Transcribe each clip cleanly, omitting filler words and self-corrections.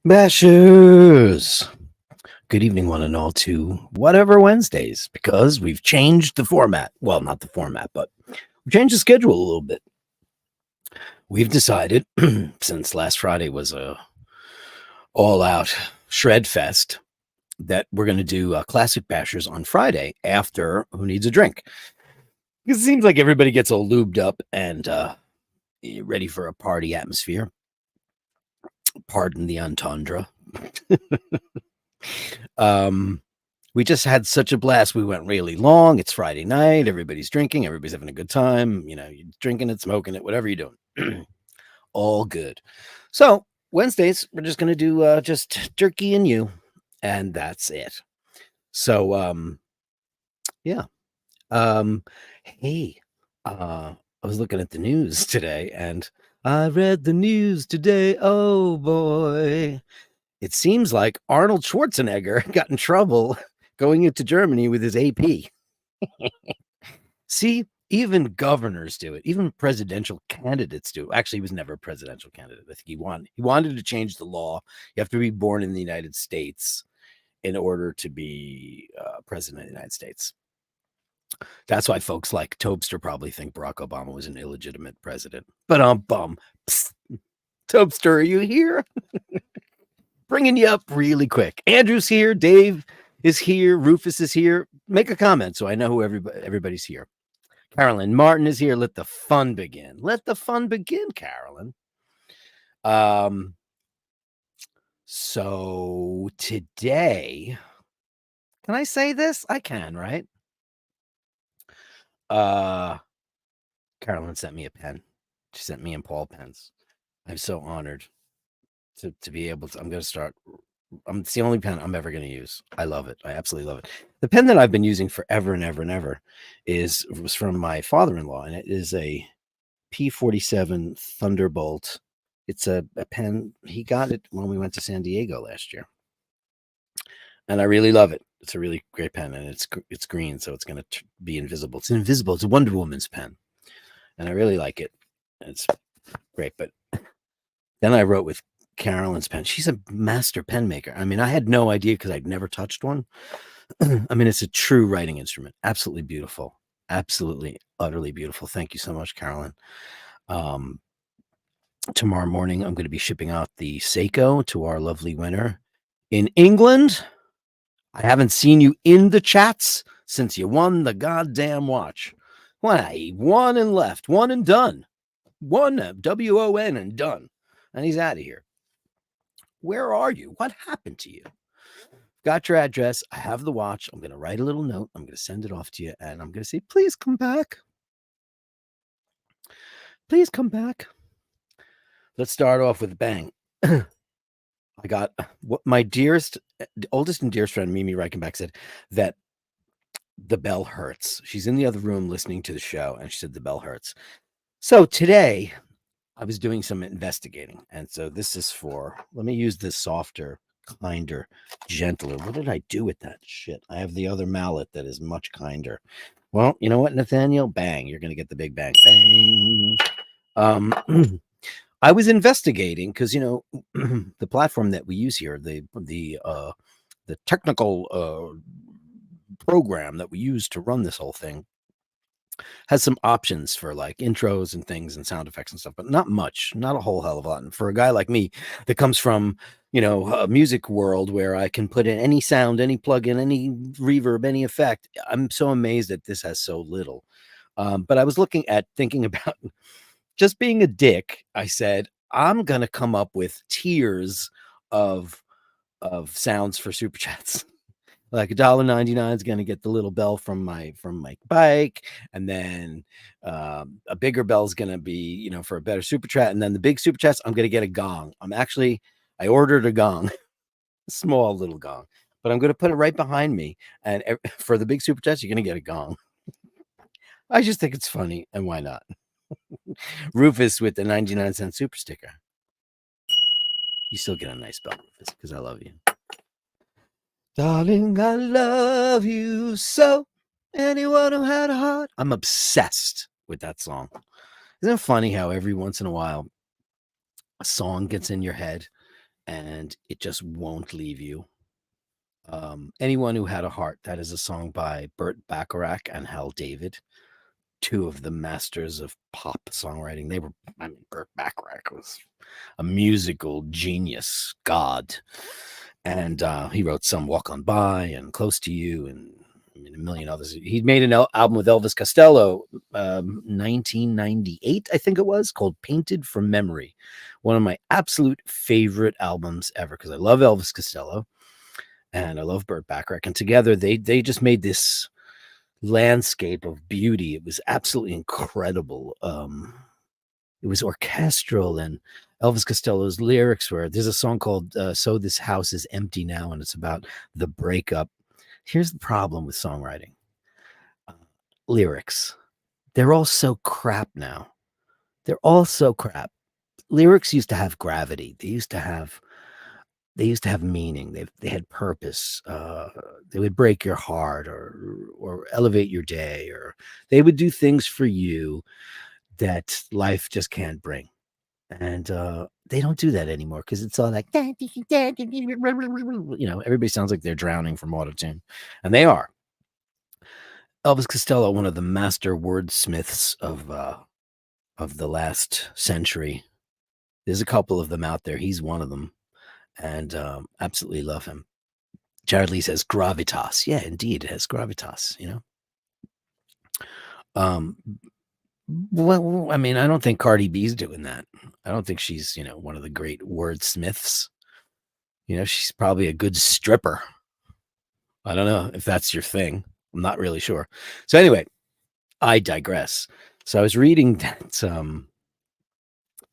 Bashers! Good evening, one and all, to Whatever Wednesdays, because we've changed the format. Well, not the format, but we've changed the schedule a little bit. We've decided, since last Friday was a all-out shred fest, that we're going to do Classic Bashers on Friday after Who Needs a Drink. Because it seems like everybody gets all lubed up and ready for a party atmosphere. Pardon the entendre. We just had such a blast. We went really long. It's Friday night. Everybody's drinking. Everybody's having a good time. You know, you're drinking it, smoking it, whatever you're doing. All good. So Wednesdays, we're just going to do just Turkey and you. And that's it. So, yeah. Hey, I was looking at the news today and I read the news today. Oh boy. It seems like Arnold Schwarzenegger got in trouble going into Germany with his AP. See, even governors do it. Even presidential candidates do. Actually, he was never a presidential candidate. I think he wanted to change the law. You have to be born in the United States in order to be president of the United States. That's why folks like Tobster probably think Barack Obama was an illegitimate president. But bum. Psst. Tobster, are you here? Bringing you up really quick. Andrew's here. Dave is here. Rufus is here. Make a comment so I know who everybody's here. Carolyn Martin is here. Let the fun begin. Let the fun begin, Carolyn. So today, can I say this? I can, right? Carolyn sent me a pen. She sent me and Paul pens. I'm so honored to be able to. I'm going to start. It's the only pen I'm ever going to use. I love it. I absolutely love it. The pen that I've been using forever and ever and ever was from my father-in-law, and it is a P47 Thunderbolt. It's a pen. He got it when we went to San Diego last year, and I really love it. It's a really great pen, and it's green, so it's going to be invisible. It's invisible. It's a Wonder Woman's pen, and I really like it. It's great. But then I wrote with Carolyn's pen. She's a master pen maker. I mean, I had no idea because I'd never touched one. I mean, it's a true writing instrument. Absolutely beautiful. Absolutely, utterly beautiful. Thank you so much, Carolyn. Tomorrow morning, I'm going to be shipping out the Seiko to our lovely winner in England. I haven't seen you in the chats since you won the goddamn watch. Well, he won and left. One and done. Won, W-O-N and done. And he's out of here. Where are you? What happened to you? Got your address. I have the watch. I'm going to write a little note. I'm going to send it off to you. And I'm going to say, please come back. Please come back. Let's start off with a bang. I got what my oldest and dearest friend, Mimi Reichenbach, said that the bell hurts. She's in the other room listening to the show, and she said the bell hurts. So today, I was doing some investigating, and so this is let me use this softer, kinder, gentler. What did I do with that shit? I have the other mallet that is much kinder. Well, you know what, Nathaniel? Bang. You're going to get the big bang. Bang. I was investigating because, you know, the platform that we use here, the technical program that we use to run this whole thing has some options for like intros and things and sound effects and stuff, but not much, not a whole hell of a lot. And for a guy like me that comes from, you know, a music world where I can put in any sound, any plugin, any reverb, any effect, I'm so amazed that this has so little. But I was thinking about just being a dick. I said, I'm going to come up with tiers of sounds for super chats. Like $1.99 is going to get the little bell from my bike, and then a bigger bell is going to be, you know, for a better super chat, and then the big super chats, I'm going to get a gong. I ordered a gong, a small little gong, but I'm going to put it right behind me, and for the big super chats, you're going to get a gong. I just think it's funny, and why not? Rufus with the 99-cent super sticker. You still get a nice bell, Rufus, because I love you. Darling, I love you so. Anyone who had a heart. I'm obsessed with that song. Isn't it funny how every once in a while a song gets in your head and it just won't leave you. Anyone Who Had a Heart, that is a song by Burt Bacharach and Hal David, two of the masters of pop songwriting. Burt Bacharach was a musical genius, god. And he wrote some Walk On By and Close to You and a million others. He made an album with Elvis Costello, 1998, I think it was, called Painted from Memory. One of my absolute favorite albums ever, because I love Elvis Costello and I love Burt Bacharach. And together they just made this landscape of beauty. It was absolutely incredible. It was orchestral, and Elvis Costello's lyrics were, there's a song called So This House Is Empty Now, and it's about the breakup. Here's the problem with songwriting. Lyrics. They're all so crap now. They're all so crap. Lyrics used to have gravity. They used to have meaning. They had purpose. They would break your heart or elevate your day, or they would do things for you that life just can't bring. And they don't do that anymore because it's all like, everybody sounds like they're drowning from autotune, and they are. Elvis Costello, one of the master wordsmiths of the last century. There's a couple of them out there. He's one of them, and absolutely love him. Jared Lee says gravitas. Yeah, indeed, it has gravitas. Well, I mean, I don't think Cardi B's doing that. I don't think she's, one of the great wordsmiths. She's probably a good stripper. I don't know if that's your thing. I'm not really sure. So anyway, I digress. So I was reading that.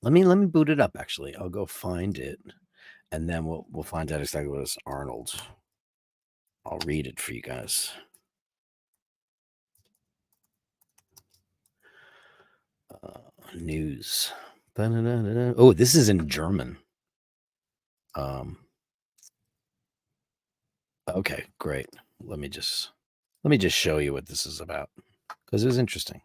Let me boot it up. Actually, I'll go find it, and then we'll find out exactly what is Arnold. I'll read it for you guys. News. Oh, this is in German. Okay, great. Let me just show you what this is about, because it was interesting.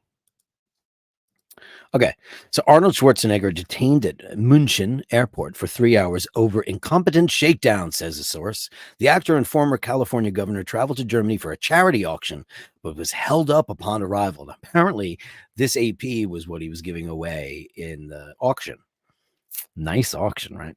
Okay, so Arnold Schwarzenegger detained at München airport for 3 hours over incompetent shakedown, says a source. The actor and former California governor traveled to Germany for a charity auction, but was held up upon arrival. And apparently, this AP was what he was giving away in the auction. Nice auction, right?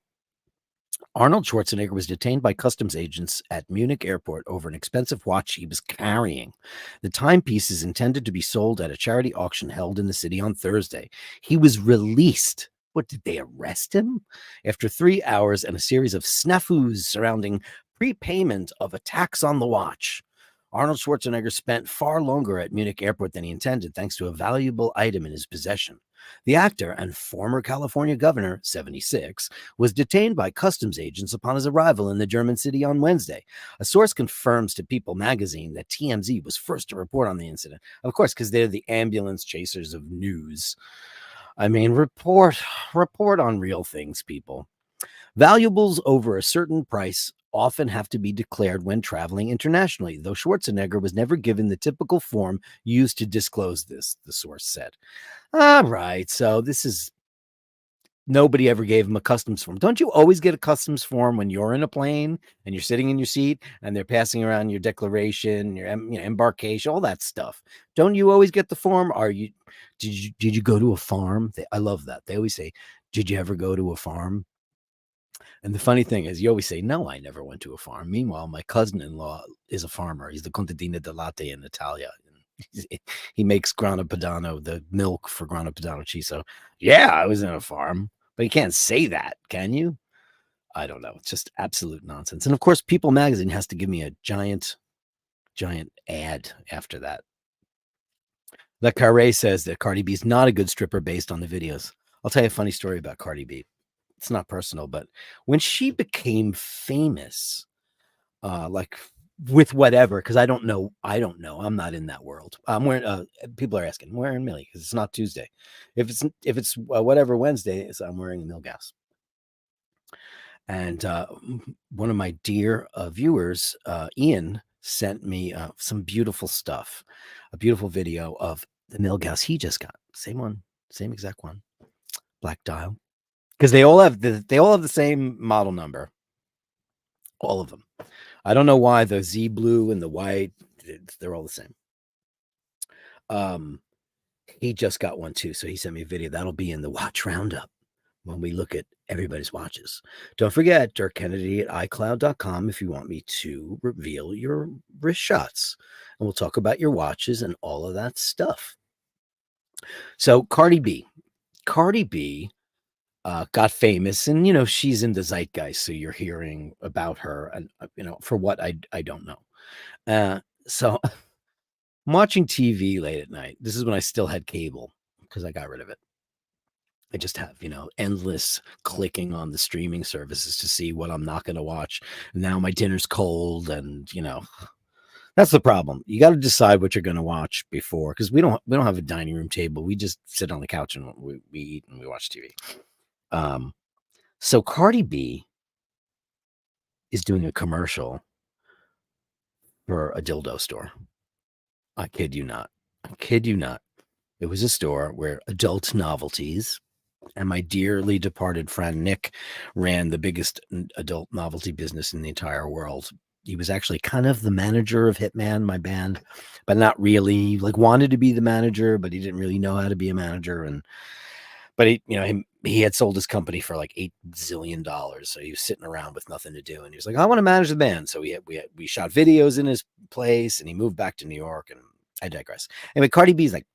Arnold Schwarzenegger was detained by customs agents at Munich airport over an expensive watch he was carrying. The timepiece is intended to be sold at a charity auction held in the city on Thursday. He was released. What, did they arrest him? After 3 hours and a series of snafus surrounding prepayment of a tax on the watch. Arnold Schwarzenegger spent far longer at Munich airport than he intended, thanks to a valuable item in his possession. The actor and former California governor, 76, was detained by customs agents upon his arrival in the German city on Wednesday. A source confirms to People magazine that TMZ was first to report on the incident. Of course, because they're the ambulance chasers of news. I mean, report on real things, people. Valuables over a certain price often have to be declared when traveling internationally, though Schwarzenegger was never given the typical form used to disclose this, the source said. All right, so this is, nobody ever gave him a customs form. Don't you always get a customs form when you're in a plane and you're sitting in your seat and they're passing around your declaration, your embarkation, all that stuff? Don't you always get the form? Did you go to a farm? I love that. They always say, did you ever go to a farm? And the funny thing is, you always say, no, I never went to a farm. Meanwhile, my cousin-in-law is a farmer. He's the contadina de latte in Italia. He makes grana padano, the milk for grana padano cheese. So, yeah, I was in a farm. But you can't say that, can you? I don't know. It's just absolute nonsense. And of course, People magazine has to give me a giant ad after that. Le Carré says that Cardi B is not a good stripper based on the videos. I'll tell you a funny story about Cardi B. It's not personal, but when she became famous, like with whatever, because I don't know. I'm not in that world. I'm wearing. People are asking, I'm wearing Millie because it's not Tuesday. If it's whatever Wednesday, I'm wearing Milgas. And one of my dear viewers, Ian, sent me some beautiful stuff, a beautiful video of the Milgas he just got. Same one, same exact one, black dial. because they all have the same model number, all of them. I don't know why the Z blue and the white, they're all the same. He just got one too, so he sent me a video. That'll be in the watch roundup when we look at everybody's watches. Don't forget, Dirk Kennedy at iCloud.com if you want me to reveal your wrist shots. And we'll talk about your watches and all of that stuff. So Cardi B got famous, and she's in the zeitgeist, so you're hearing about her, and for what I don't know. So I'm watching TV late at night. This is when I still had cable because I got rid of it. I just have, endless clicking on the streaming services to see what I'm not going to watch. Now my dinner's cold, and that's the problem. You got to decide what you're going to watch before, because we don't have a dining room table. We just sit on the couch and we eat and we watch TV. So Cardi B is doing a commercial for a dildo store. I kid you not. It was a store where adult novelties, and my dearly departed friend Nick ran the biggest adult novelty business in the entire world. He was actually kind of the manager of Hitman, my band, but not really. Like, wanted to be the manager, but he didn't really know how to be a manager. But he had sold his company for like $8 zillion, so he was sitting around with nothing to do, and he was like, "I want to manage the band." So we shot videos in his place, and he moved back to New York. And I digress. Anyway, Cardi B's like,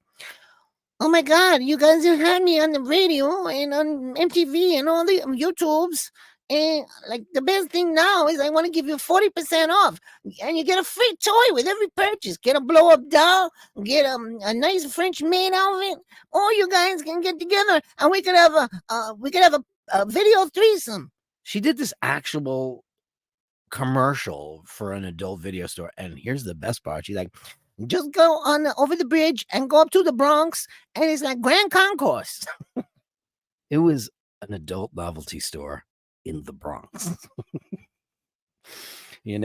"Oh my God, you guys have had me on the radio and on MTV and all the YouTubes. And like, the best thing now is I want to give you 40% off, and you get a free toy with every purchase. Get a blow up doll, get a nice French maid outfit, or you guys can get together and we could have a video threesome." She did this actual commercial for an adult video store, and here's the best part. She's like, "Just go on over the bridge and go up to the Bronx, and it's like Grand Concourse." It was an adult novelty store in the Bronx. You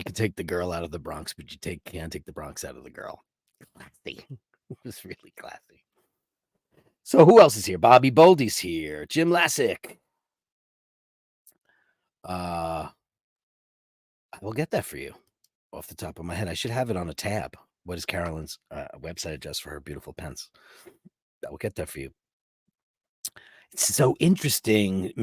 can take the girl out of the Bronx, but you can't take the Bronx out of the girl. Classy. It was really classy. So who else is here? Bobby Boldy's here. Jim Lassick. I will get that for you off the top of my head. I should have it on a tab. What is Carolyn's website address for her beautiful pens? I will get that for you. It's so interesting.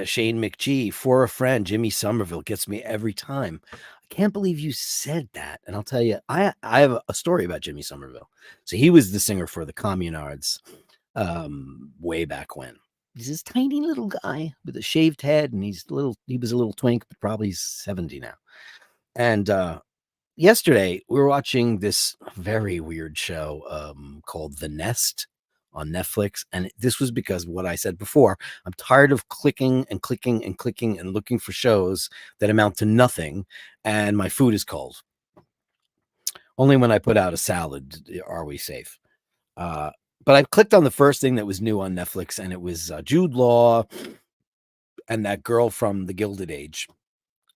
Shane McGee, for a friend, Jimmy Somerville, gets me every time. I can't believe you said that. And I'll tell you, I have a story about Jimmy Somerville. So he was the singer for the Communards way back when. He's this tiny little guy with a shaved head, and he was a little twink, but probably he's 70 now. And yesterday we were watching this very weird show called The Nest on Netflix. And this was because of what I said before. I'm tired of clicking and clicking and clicking and looking for shows that amount to nothing, and my food is cold. Only when I put out a salad are we safe. But I clicked on the first thing that was new on Netflix, and it was Jude Law and that girl from The Gilded Age,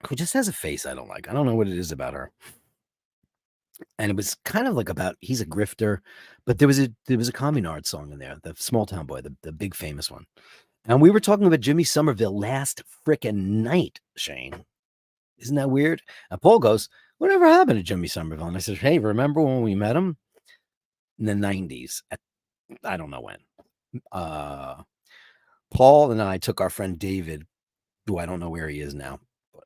who just has a face I don't like. I don't know what it is about her. And it was kind of like about, he's a grifter, but there was a Communard song in there, the Small Town Boy, the big famous one. And we were talking about Jimmy Somerville last frickin' night, Shane. Isn't that weird? And Paul goes, "Whatever happened to Jimmy Somerville?" And I said, "Hey, remember when we met him in the 90s? I don't know when. Paul and I took our friend David, who I don't know where he is now.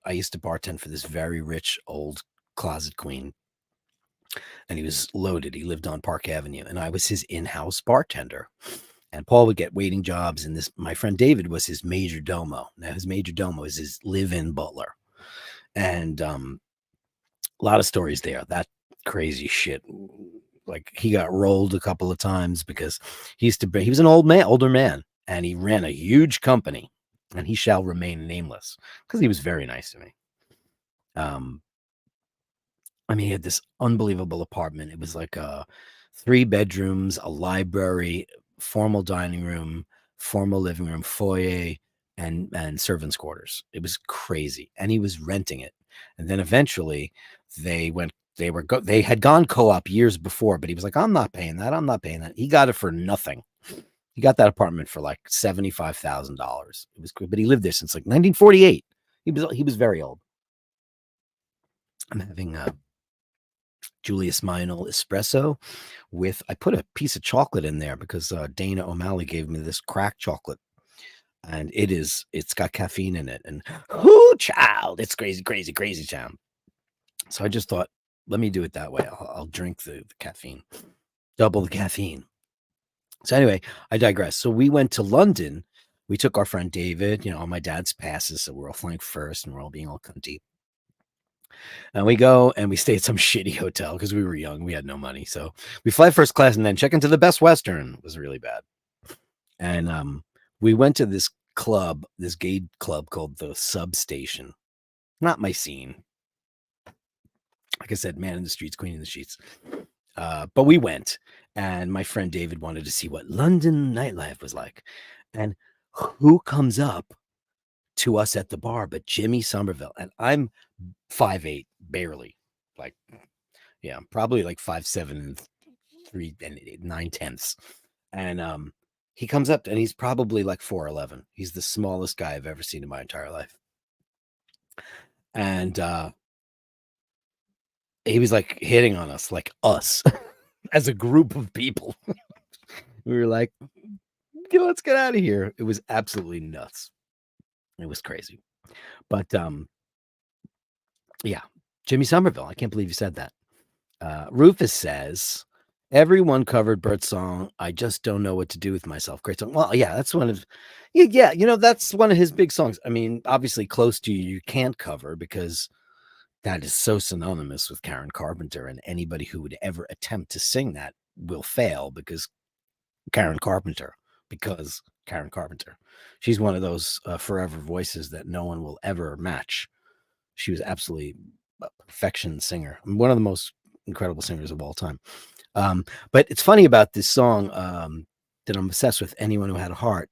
I used to bartend for this very rich old closet queen, and he was loaded. He lived on Park Avenue, and I was his in-house bartender. And Paul would get waiting jobs, and my friend David was his major domo. Now, his major domo is his live-in butler. And a lot of stories there. That crazy shit. Like, he got rolled a couple of times because he was an older man, and he ran a huge company, and he shall remain nameless because he was very nice to me. He had this unbelievable apartment. It was like 3 bedrooms, a library, formal dining room, formal living room, foyer, and servants' quarters. It was crazy, and he was renting it. And then eventually, they had gone co-op years before, but he was like, "I'm not paying that. I'm not paying that." He got it for nothing, He got that apartment for like $75,000. It was good, but he lived there since like 1948. He was very old. I'm having a Julius Meinl espresso I put a piece of chocolate in there because Dana O'Malley gave me this cracked chocolate, and it's got caffeine in it, and whoo, child, it's crazy, crazy, crazy, child. So I just thought, let me do it that way. I'll drink the caffeine, double the caffeine. So anyway, I digress. So we went to London. We took our friend David, on my dad's passes, so we're all flying first, and we're all being all cunty. And we go and we stay at some shitty hotel because we were young. We had no money. So we fly first class and then check into the Best Western. It was really bad. And we went to this club, this gay club called the Substation. Not my scene. Like I said, man in the streets, queen in the sheets. But we went, and my friend David wanted to see what London nightlife was like. And who comes up to us at the bar but Jimmy Somerville? And I'm 5'8", barely, like, yeah, probably like 5'7" and 3 and 9/10. And he comes up and he's probably like 4'11". He's the smallest guy I've ever seen in my entire life. And he was like hitting on us, like us as a group of people. We were like, let's get out of here. It was absolutely nuts. It was crazy. But yeah, Jimmy Somerville. I can't believe you said that. Rufus says, everyone covered Bert's song, I Just Don't Know What to Do With Myself. Great song. Well, yeah, that's one of, that's one of his big songs. I mean, obviously Close to You can't cover because that is so synonymous with Karen Carpenter, and anybody who would ever attempt to sing that will fail because Karen Carpenter. She's one of those forever voices that no one will ever match. She was absolutely a perfection singer. One of the most incredible singers of all time. But it's funny about this song that I'm obsessed with, Anyone Who Had a Heart.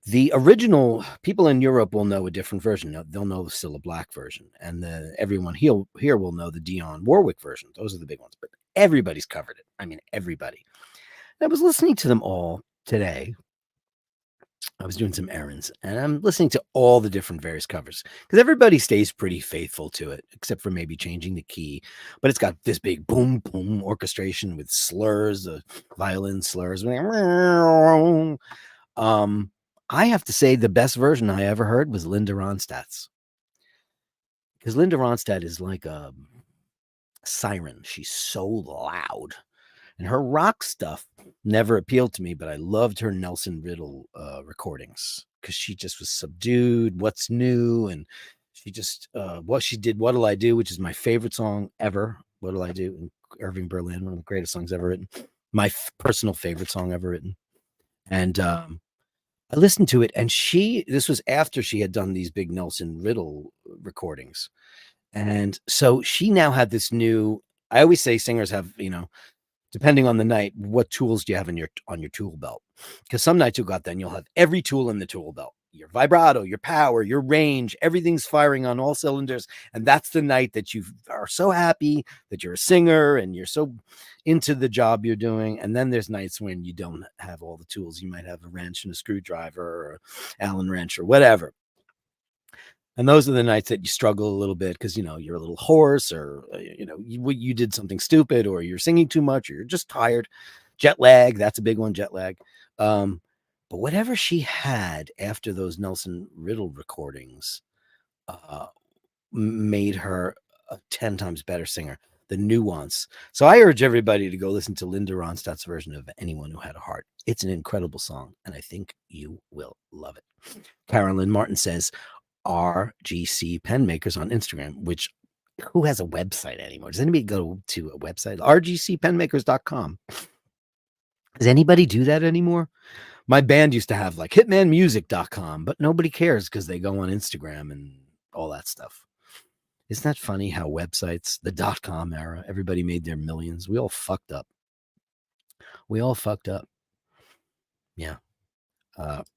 The original, people in Europe will know a different version. They'll know the Cilla Black version. And everyone here will know the Dionne Warwick version. Those are the big ones. But everybody's covered it. I mean, everybody. And I was listening to them all today. I was doing some errands, and I'm listening to all the different various covers because everybody stays pretty faithful to it, except for maybe changing the key. But it's got this big boom, boom orchestration with slurs, violin slurs. I have to say the best version I ever heard was Linda Ronstadt's, because Linda Ronstadt is like a siren. She's so loud. And her rock stuff never appealed to me, but I loved her Nelson Riddle recordings because she just was subdued. What's New? And she just, what she did, What'll I Do, which is my favorite song ever. What'll I Do? And Irving Berlin, one of the greatest songs ever written. My personal favorite song ever written. And I listened to it, and this was after she had done these big Nelson Riddle recordings. And so she now had this new, I always say singers have, depending on the night, what tools do you have on your tool belt? Because some nights you'll have every tool in the tool belt, your vibrato, your power, your range, everything's firing on all cylinders. And that's the night that you are so happy that you're a singer and you're so into the job you're doing. And then there's nights when you don't have all the tools. You might have a wrench and a screwdriver or Allen wrench or whatever. And those are the nights that you struggle a little bit because, you're a little hoarse, or, you did something stupid, or you're singing too much, or you're just tired. Jet lag, that's a big one, jet lag. But whatever she had after those Nelson Riddle recordings made her a 10 times better singer. The nuance. So I urge everybody to go listen to Linda Ronstadt's version of Anyone Who Had a Heart. It's an incredible song, and I think you will love it. Carolyn Martin says, RGC Pen Makers on Instagram, which who has a website anymore? Does anybody go to a website? rgcpenmakers.com. Does anybody do that anymore? My band used to have like hitmanmusic.com, but nobody cares because they go on Instagram and all that stuff. Isn't that funny how websites, the .com era, everybody made their millions. We all fucked up. Yeah.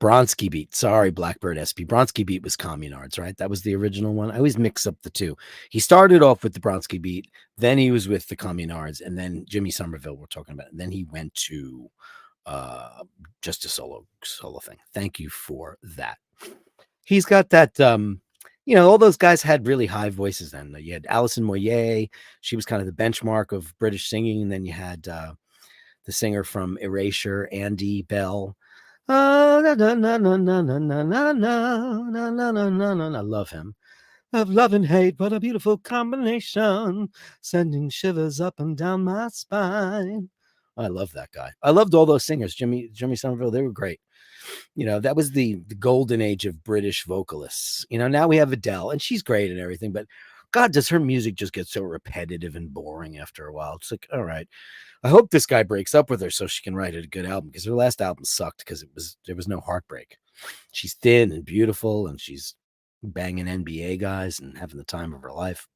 Bronski Beat. Sorry, Blackbird SP. Bronski Beat was Communards, right? That was the original one. I always mix up the two. He started off with the Bronski Beat, then he was with the Communards, and then Jimmy Somerville we're talking about. And then he went to just a solo thing. Thank you for that. He's got that. All those guys had really high voices. Then you had Alison Moyet. She was kind of the benchmark of British singing. And then you had the singer from Erasure, Andy Bell. I love him. Of love and hate, what a beautiful combination, sending shivers up and down my spine. I love that guy. I loved all those singers. Jimmy Somerville, they were great. That was the golden age of British vocalists. Now we have Adele, and she's great and everything, but God, does her music just get so repetitive and boring after a while? It's like, all right, I hope this guy breaks up with her so she can write a good album, because her last album sucked because there was no heartbreak. She's thin and beautiful, and she's banging NBA guys and having the time of her life.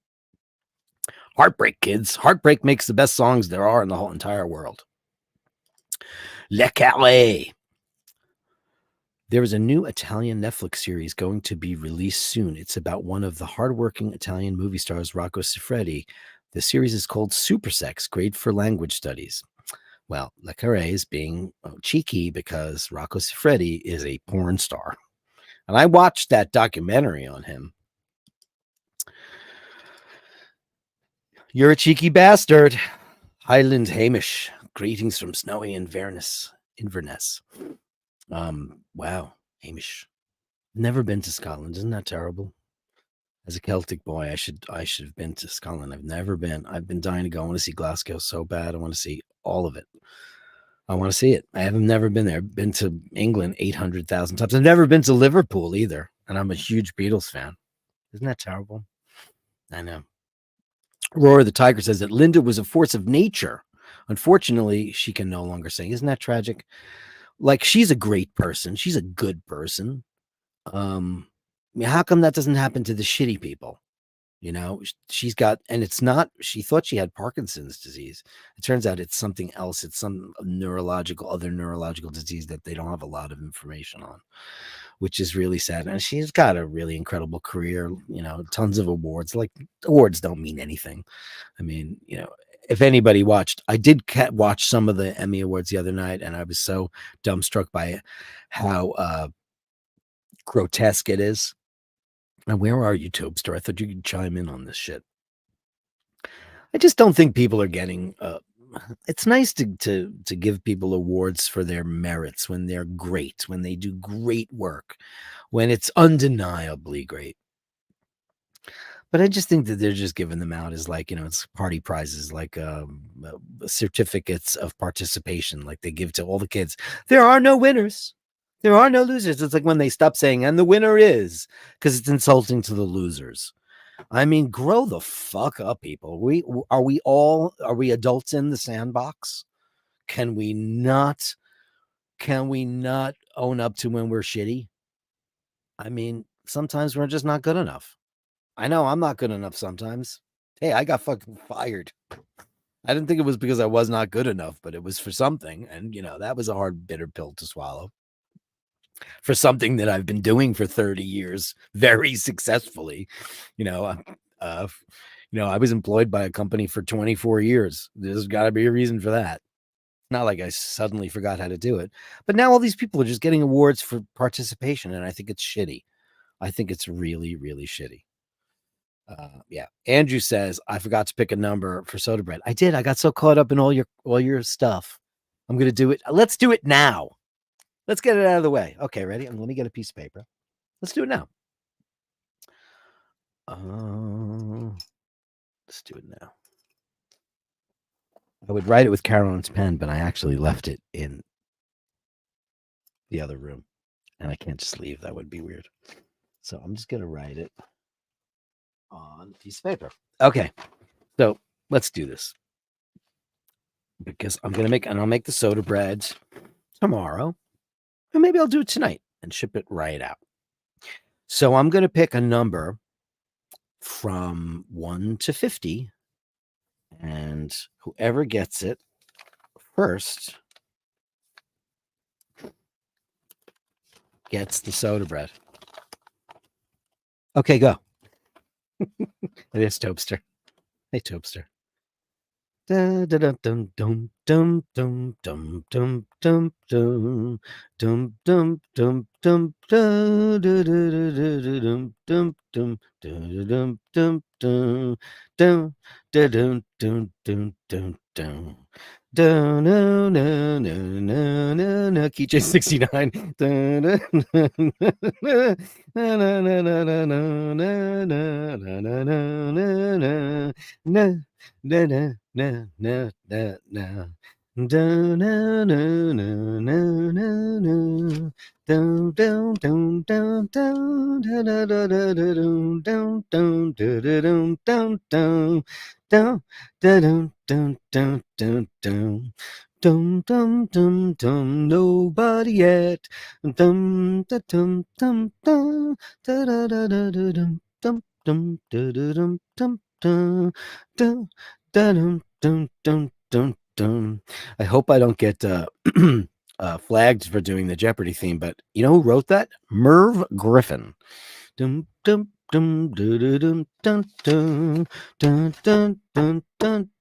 Heartbreak, kids. Heartbreak makes the best songs there are in the whole entire world. Le Calais. There is a new Italian Netflix series going to be released soon. It's about one of the hardworking Italian movie stars, Rocco Siffredi. The series is called Super Sex, great for language studies. Well, Le Carré is being cheeky because Rocco Siffredi is a porn star. And I watched that documentary on him. You're a cheeky bastard. Highland Hamish. Greetings from snowy Inverness. Wow, Hamish. Never been to Scotland. Isn't that terrible? As a Celtic boy, I should have been to Scotland. I've never been. I've been dying to go. I want to see Glasgow so bad. I want to see all of it. I want to see it. I have never been there. I've been to England 800,000 times. I've never been to Liverpool either. And I'm a huge Beatles fan. Isn't that terrible? I know. Roar the Tiger says that Linda was a force of nature. Unfortunately, she can no longer sing. Isn't that tragic? Like, she's a great person. She's a good person. How come that doesn't happen to the shitty people? She's got, and it's not, she thought she had Parkinson's disease. It turns out it's something else. It's some other neurological disease that they don't have a lot of information on, which is really sad. And she's got a really incredible career, tons of awards. Like, awards don't mean anything. I mean, if anybody watched, I did watch some of the Emmy Awards the other night, and I was so dumbstruck by how grotesque it is. And where are you, Tobster? I thought you could chime in on this shit. I just don't think people are getting. It's nice to give people awards for their merits when they're great, when they do great work, when it's undeniably great. But I just think that they're just giving them out as like, it's party prizes, like certificates of participation, like they give to all the kids. There are no winners. There are no losers. It's like when they stop saying, and the winner is, because it's insulting to the losers. I mean, grow the fuck up, people. Are we adults in the sandbox? Can we not own up to when we're shitty? I mean, sometimes we're just not good enough. I know I'm not good enough sometimes. Hey, I got fucking fired. I didn't think it was because I was not good enough, but it was for something. And, that was a hard, bitter pill to swallow. For something that I've been doing for 30 years very successfully. I was employed by a company for 24 years. There's got to be a reason for that. Not like I suddenly forgot how to do it. But now all these people are just getting awards for participation, and I think it's shitty. I think it's really, really shitty. Yeah. Andrew says, I forgot to pick a number for Soda Bread. I did. I got so caught up in all your stuff. I'm going to do it. Let's do it now. Let's get it out of the way. Okay, ready? Let me get a piece of paper. Let's do it now. Let's do it now. I would write it with Carolyn's pen, but I actually left it in the other room. And I can't just leave. That would be weird. So I'm just going to write it on a piece of paper. Okay. So let's do this. Because I'm going to I'll make the soda bread tomorrow. Or maybe I'll do it tonight and ship it right out. So I'm going to pick a number from 1 to 50. And whoever gets it first gets the soda bread. Okay, go. It is Tobster. Hey, Tobster. Da da dum dum dum dum dum dum dum dum dum dum dum dum dum da da da da da dum dum dum da dum dum dum dum da dum dum dum dum dum. No no no no no no no Key Change 69. Da, da, na, na, na, na, na, na, na, na, na, na, na, na, na, na, na. Na na na na na na. Da na na na na na na. Down down down down down da da da da da down down down da da down down down down da down down down down down. Dum dum dum dum, nobody yet. Dum da dum dum dum da da da da da dum dum dum da da dum dum dum dum. Dun, dun, dun, dun, dun. I hope I don't get flagged for doing the Jeopardy theme, but you know who wrote that? Merv Griffin. Dum, dum, dum, dun, dun, dun, dun, dun, dun, dun, dun, dun, dun,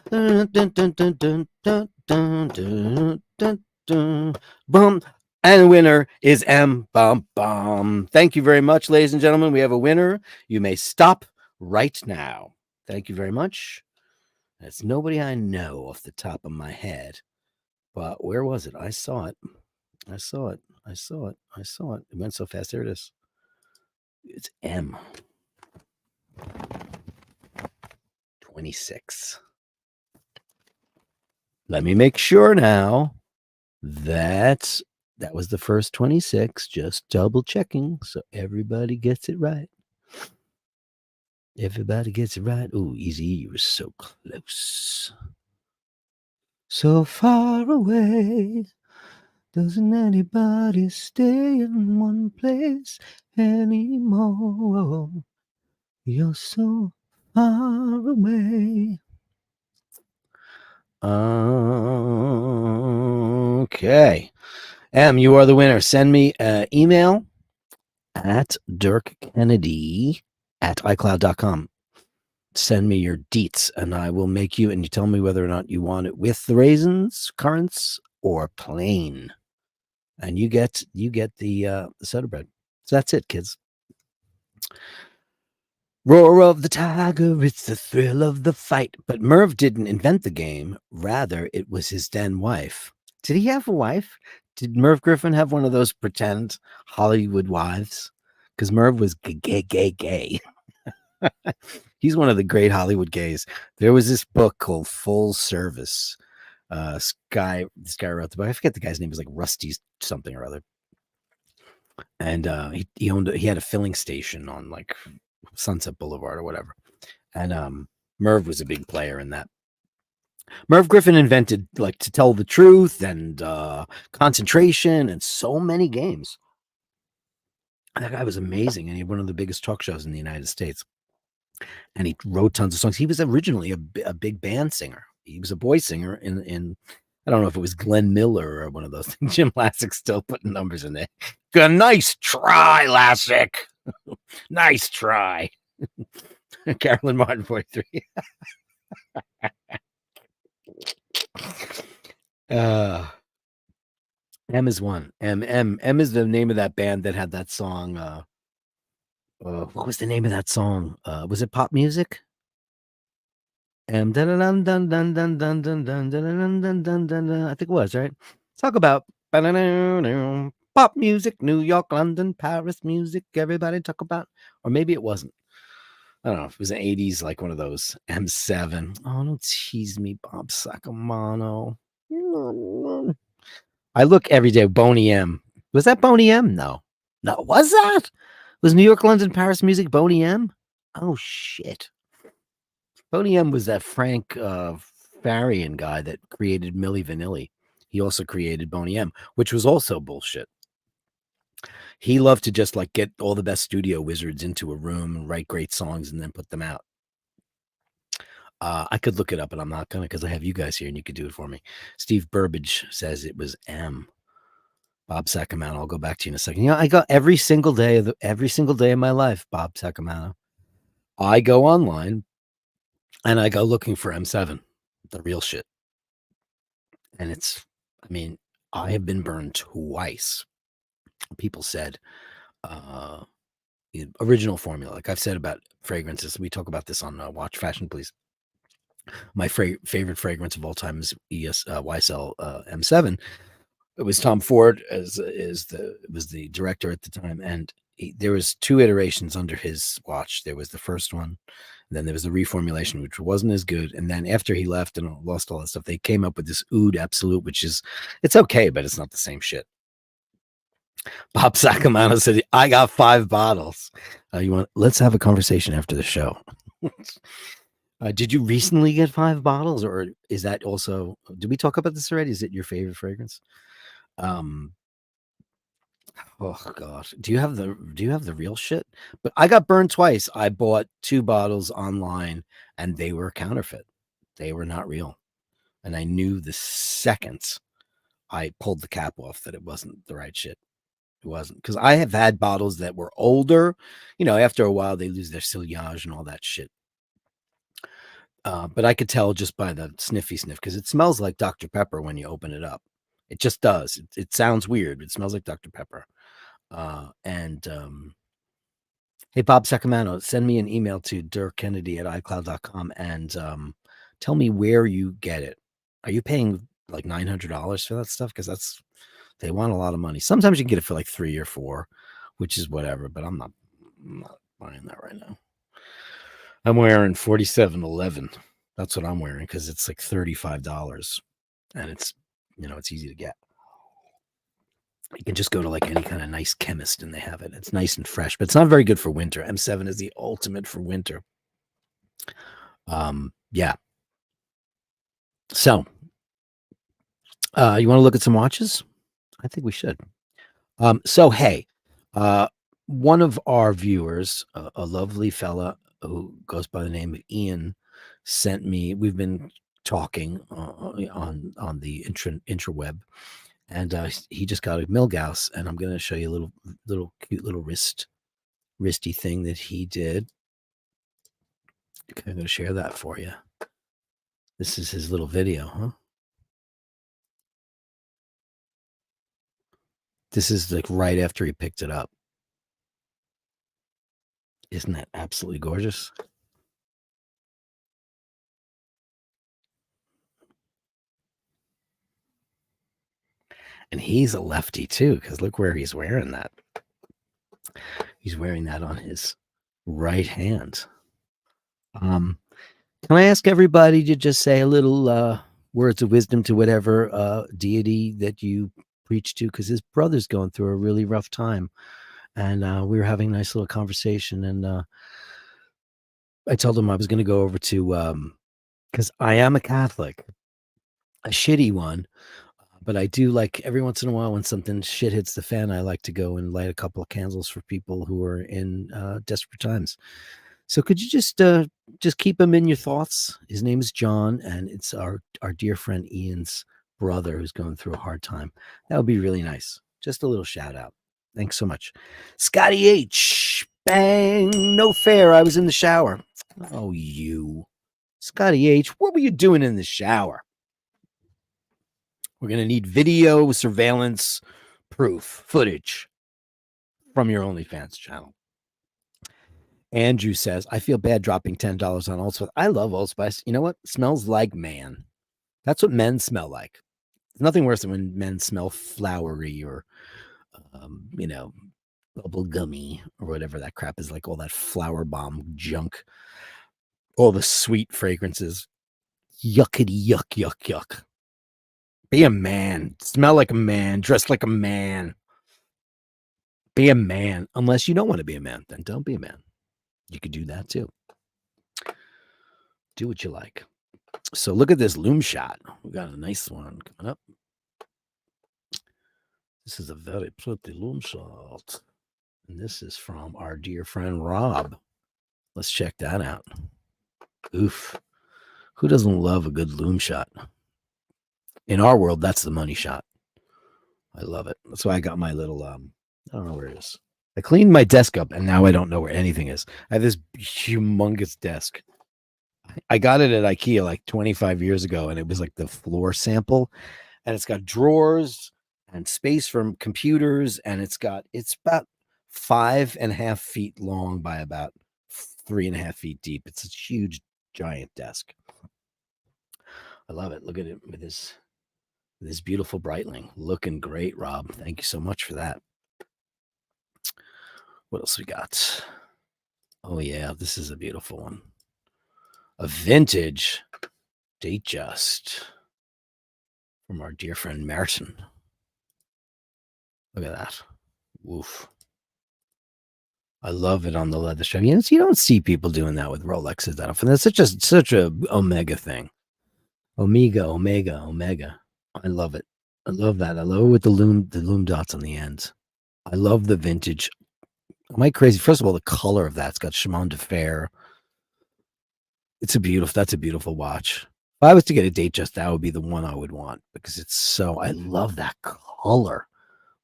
dun, dun, dun, dun, dun, dun, dun, dun. Boom. And the winner is M. Bum Bum. Thank you very much, ladies and gentlemen. We have a winner. You may stop right now. Thank you very much. It's nobody I know off the top of my head. But where was it? I saw it. I saw it. I saw it. I saw it. It went so fast. There it is. It's M. 26. Let me make sure now that that was the first 26. Just double checking so everybody gets it right. Everybody gets it right. Ooh, Easy, you were so close. So far away. Doesn't anybody stay in one place anymore? You're so far away. Okay. M, you are the winner. Send me an email at dirkkennedy@icloud.com. Send me your deets, and I will make you, and you tell me whether or not you want it with the raisins, currants, or plain. And you get the soda bread. So that's it, kids. Roar of the tiger, it's the thrill of the fight. But Merv didn't invent the game. Rather, it was his then wife. Did he have a wife? Did Merv Griffin have one of those pretend Hollywood wives? Because Merv was gay. He's one of the great Hollywood gays. There was this book called Full Service. This guy wrote the book. I forget the guy's name. It was like Rusty something or other. And he had a filling station on like Sunset Boulevard or whatever. And Merv was a big player in that. Merv Griffin invented like To Tell the Truth and Concentration and so many games. That guy was amazing, and he had one of the biggest talk shows in the United States. And he wrote tons of songs. He was originally a big band singer. He was a boy singer in I don't know if it was Glenn Miller or one of those things. Jim Lassick still putting numbers in there. Good, nice try, Lassick. Nice try. Carolyn Martin 43. M is one. M is the name of that band that had that song. What was the name of that song? Was it pop music? I think it was, right? Talk about pop music, New York, London, Paris music. Everybody talk about, or maybe it wasn't. I don't know. It was an 80s, like one of those M7. Oh, don't tease me, Bob Sacamano. I look every day. Boney M. Was that Boney M? No. Was that? Was New York, London, Paris music Boney M? Oh, shit. Boney M was that Frank Farian guy that created Milli Vanilli. He also created Boney M, which was also bullshit. He loved to just like get all the best studio wizards into a room and write great songs and then put them out. I could look it up, but I'm not gonna because I have you guys here and you could do it for me. Steve Burbage says it was M. Bob Sacamano. I'll go back to you in a second. You know, I go every single day of my life, Bob Sacamano. I go online and I go looking for M7. the real shit. And it's, I mean, I have been burned twice. People said, the original formula, like I've said about fragrances, we talk about this on Watch Fashion, Please. My favorite fragrance of all time is YSL M7. It was Tom Ford was the director at the time, and there was 2 iterations under his watch. There was the first one, and then there was the reformulation, which wasn't as good. And then after he left and lost all that stuff, they came up with this Oud Absolute, which is, it's okay, but it's not the same shit. Bob Sacamano said, "I got 5 bottles. Let's have a conversation after the show." Did you recently get 5 bottles, or is that also? Did we talk about this already? Is it your favorite fragrance? Oh gosh, do you have the real shit? But I got burned twice. I bought 2 bottles online, and they were counterfeit. They were not real, and I knew the second I pulled the cap off that it wasn't the right shit. It wasn't, because I have had bottles that were older. After a while they lose their sillage and all that shit. But I could tell just by the sniffy sniff, because it smells like Dr. Pepper when you open it up. It just does. It sounds weird, but it smells like Dr. Pepper. Hey, Bob Sacamano, send me an email to dirkkennedy@icloud.com and tell me where you get it. Are you paying like $900 for that stuff? Because they want a lot of money. Sometimes you can get it for like 3 or 4, which is whatever, but I'm not buying that right now. I'm wearing 4711. That's what I'm wearing, because it's like $35, and it's easy to get. You can just go to like any kind of nice chemist and they have it. It's nice and fresh, but it's not very good for winter. M7 is the ultimate for winter. Yeah. So, you want to look at some watches? I think we should. So, hey, one of our viewers, a lovely fella who goes by the name of Ian, sent me. We've been talking on the intraweb, and he just got a Milgauss, and I'm going to show you a little cute little wristy thing that he did. Okay, I'm going to share that for you. This is his little video, huh? This is like right after he picked it up. Isn't that absolutely gorgeous? And he's a lefty too, because look where he's wearing that. He's wearing that on his right hand. Can I ask everybody to just say a little words of wisdom to whatever deity that you preach to? Because his brother's going through a really rough time. And we were having a nice little conversation. And I told him I was going to go over to, because I am a Catholic, a shitty one. But I do like every once in a while when something shit hits the fan, I like to go and light a couple of candles for people who are in desperate times. So could you just keep him in your thoughts? His name is John, and it's our dear friend Ian's brother who's going through a hard time. That would be really nice. Just a little shout out. Thanks so much. Scotty H. Bang. No fair. I was in the shower. Oh, you. Scotty H. What were you doing in the shower? We're going to need video surveillance proof footage from your OnlyFans channel. Andrew says, I feel bad dropping $10 on Old Spice. I love Old Spice. You know what? It smells like man. That's what men smell like. There's nothing worse than when men smell flowery or, bubble gummy or whatever that crap is, like all that flower bomb junk. All the sweet fragrances. Yuckity yuck, yuck, yuck. Be a man. Smell like a man. Dress like a man. Be a man. Unless you don't want to be a man, then don't be a man. You could do that too. Do what you like. So look at this loom shot. We got a nice one coming up. This is a very pretty loom shot. And this is from our dear friend Rob. Let's check that out. Oof. Who doesn't love a good loom shot? In our world, that's the money shot. I love it. That's why I got my little, I don't know where it is. I cleaned my desk up, and now I don't know where anything is. I have this humongous desk. I got it at IKEA like 25 years ago, and it was like the floor sample, and it's got drawers and space for computers, and it's about 5.5 feet long by about 3.5 feet deep. It's a huge, giant desk. I love it. Look at it with this beautiful Breitling, looking great, Rob. Thank you so much for that. What else we got? Oh yeah, this is a beautiful one. A vintage Datejust from our dear friend Martin. Look at that. Woof. I love it on the leather strap. You don't see people doing that with Rolexes that often. That's such a Omega thing. Omega. I love it. I love that. I love it with the loom dots on the ends. I love the vintage. Am I crazy? First of all, the color of that's got Chemin de Fer. That's a beautiful watch. If I was to get a Datejust, that would be the one I would want because I love that color.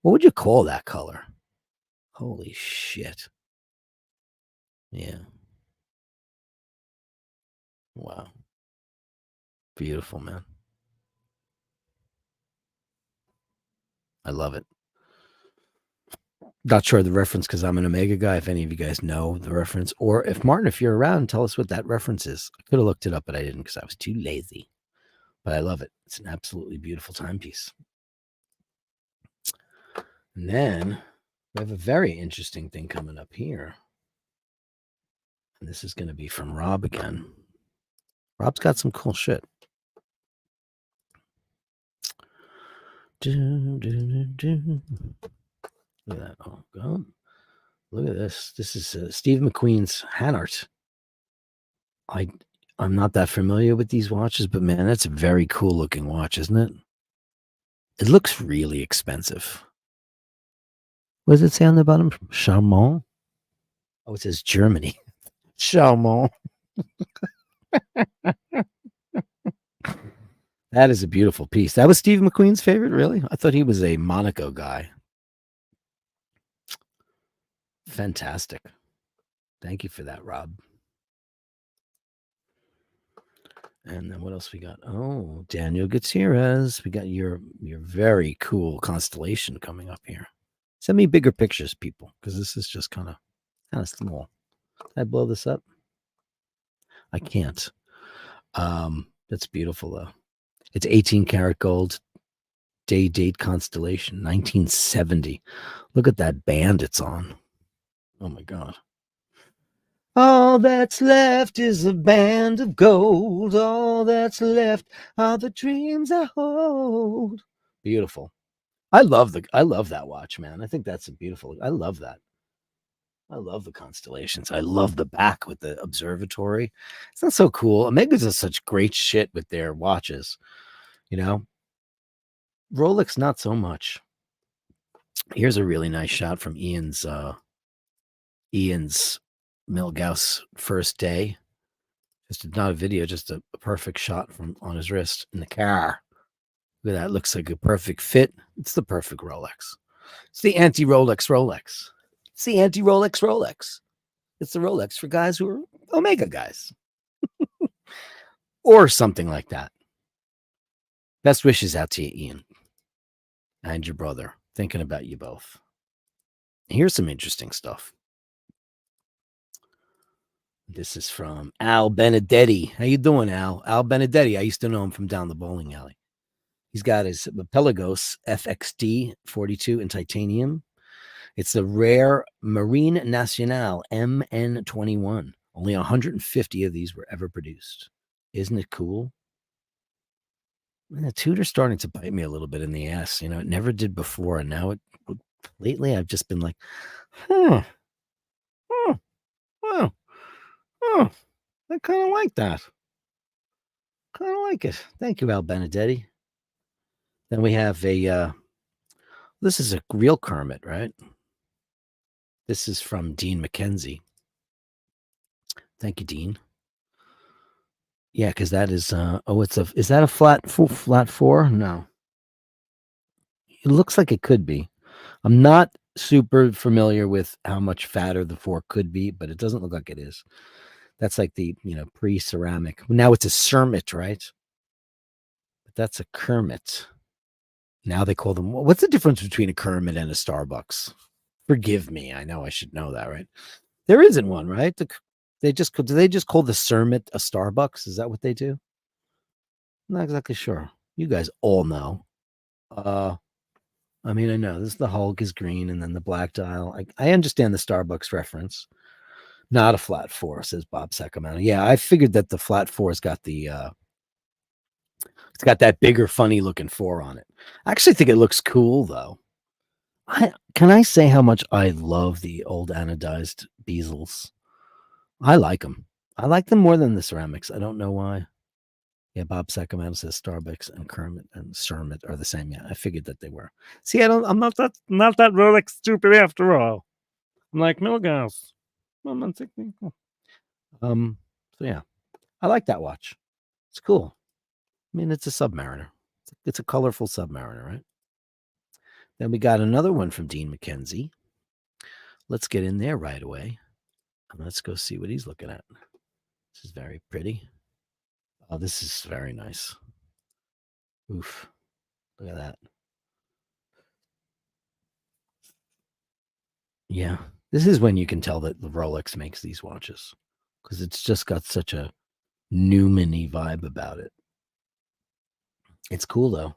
What would you call that color? Holy shit. Yeah. Wow. Beautiful, man. I love it. Not sure of the reference because I'm an Omega guy. If any of you guys know the reference, or if Martin, if you're around, tell us what that reference is. I could have looked it up, but I didn't because I was too lazy. But I love it. It's an absolutely beautiful timepiece. And then we have a very interesting thing coming up here. And this is going to be from Rob again. Rob's got some cool shit. Look at that. Oh, God. Look at this. This is Steve McQueen's hand art. I'm not that familiar with these watches, but man, that's a very cool looking watch, isn't it? It looks really expensive. What does it say on the bottom? Charmant? Oh, it says Germany. Charmant. That is a beautiful piece. That was Steve McQueen's favorite, really? I thought he was a Monaco guy. Fantastic. Thank you for that, Rob. And then what else we got? Oh, Daniel Gutierrez. We got your very cool constellation coming up here. Send me bigger pictures, people, because this is just kind of small. Can I blow this up? I can't. That's beautiful though. It's 18 karat gold, date constellation, 1970. Look at that band it's on. Oh my God. All that's left is a band of gold. All that's left are the dreams I hold. Beautiful. I love that watch, man. I think that's a beautiful. I love that. I love the constellations. I love the back with the observatory. It's not so cool. Omegas does such great shit with their watches. Rolex, not so much. Here's a really nice shot from Ian's Milgauss first day. Just not a video, just a perfect shot from on his wrist in the car. Look at that. Looks like a perfect fit. It's the perfect Rolex. It's the anti-Rolex Rolex. It's the anti-Rolex Rolex. It's the Rolex for guys who are Omega guys. Or something like that. Best wishes out to you, Ian. And your brother. Thinking about you both. Here's some interesting stuff. This is from Al Benedetti. How you doing, Al? Al Benedetti. I used to know him from down the bowling alley. He's got his Pelagos FXD 42 in titanium. It's the rare Marine Nationale MN21. Only 150 of these were ever produced. Isn't it cool? Man, the Tudor's starting to bite me a little bit in the ass. It never did before. And now lately I've just been like, wow. I kind of like that. Kind of like it. Thank you, Al Benedetti. Then we have this is a real Kermit, right? This is from Dean McKenzie. Thank you, Dean. Yeah, because that is, is that a flat four? No. It looks like it could be. I'm not super familiar with how much fatter the four could be, but it doesn't look like it is. That's like the pre-ceramic. Now it's a Cermet, right? But that's a Kermit. Now they call them. What's the difference between a Kermit and a Starbucks? Forgive me. I know I should know that, right? There isn't one, right? Do they just call the Cermet a Starbucks? Is that what they do? I'm not exactly sure. You guys all know. Uh, I mean, I know this. The Hulk is green, and then the black dial. I understand the Starbucks reference. Not a flat four, says Bob Sacamano. Yeah, I figured that the flat four's got it's got that bigger, funny looking four on it. I actually think it looks cool though. Can I say how much I love the old anodized Beazles? I like them. I like them more than the ceramics. I don't know why. Yeah, Bob Sacamano says Starbucks and Kermit and Cermet are the same. Yeah, I figured that they were. See, I'm not that Rolex stupid after all. I'm like Milgauss. Um. So yeah, I like that watch. It's cool. I mean, it's a Submariner. It's a colorful Submariner, right? Then we got another one from Dean McKenzie. Let's get in there right away. And let's go see what he's looking at. This is very pretty. Oh, this is very nice. Oof. Look at that. Yeah. This is when you can tell that the Rolex makes these watches because it's just got such a Newman-y vibe about it. It's cool though.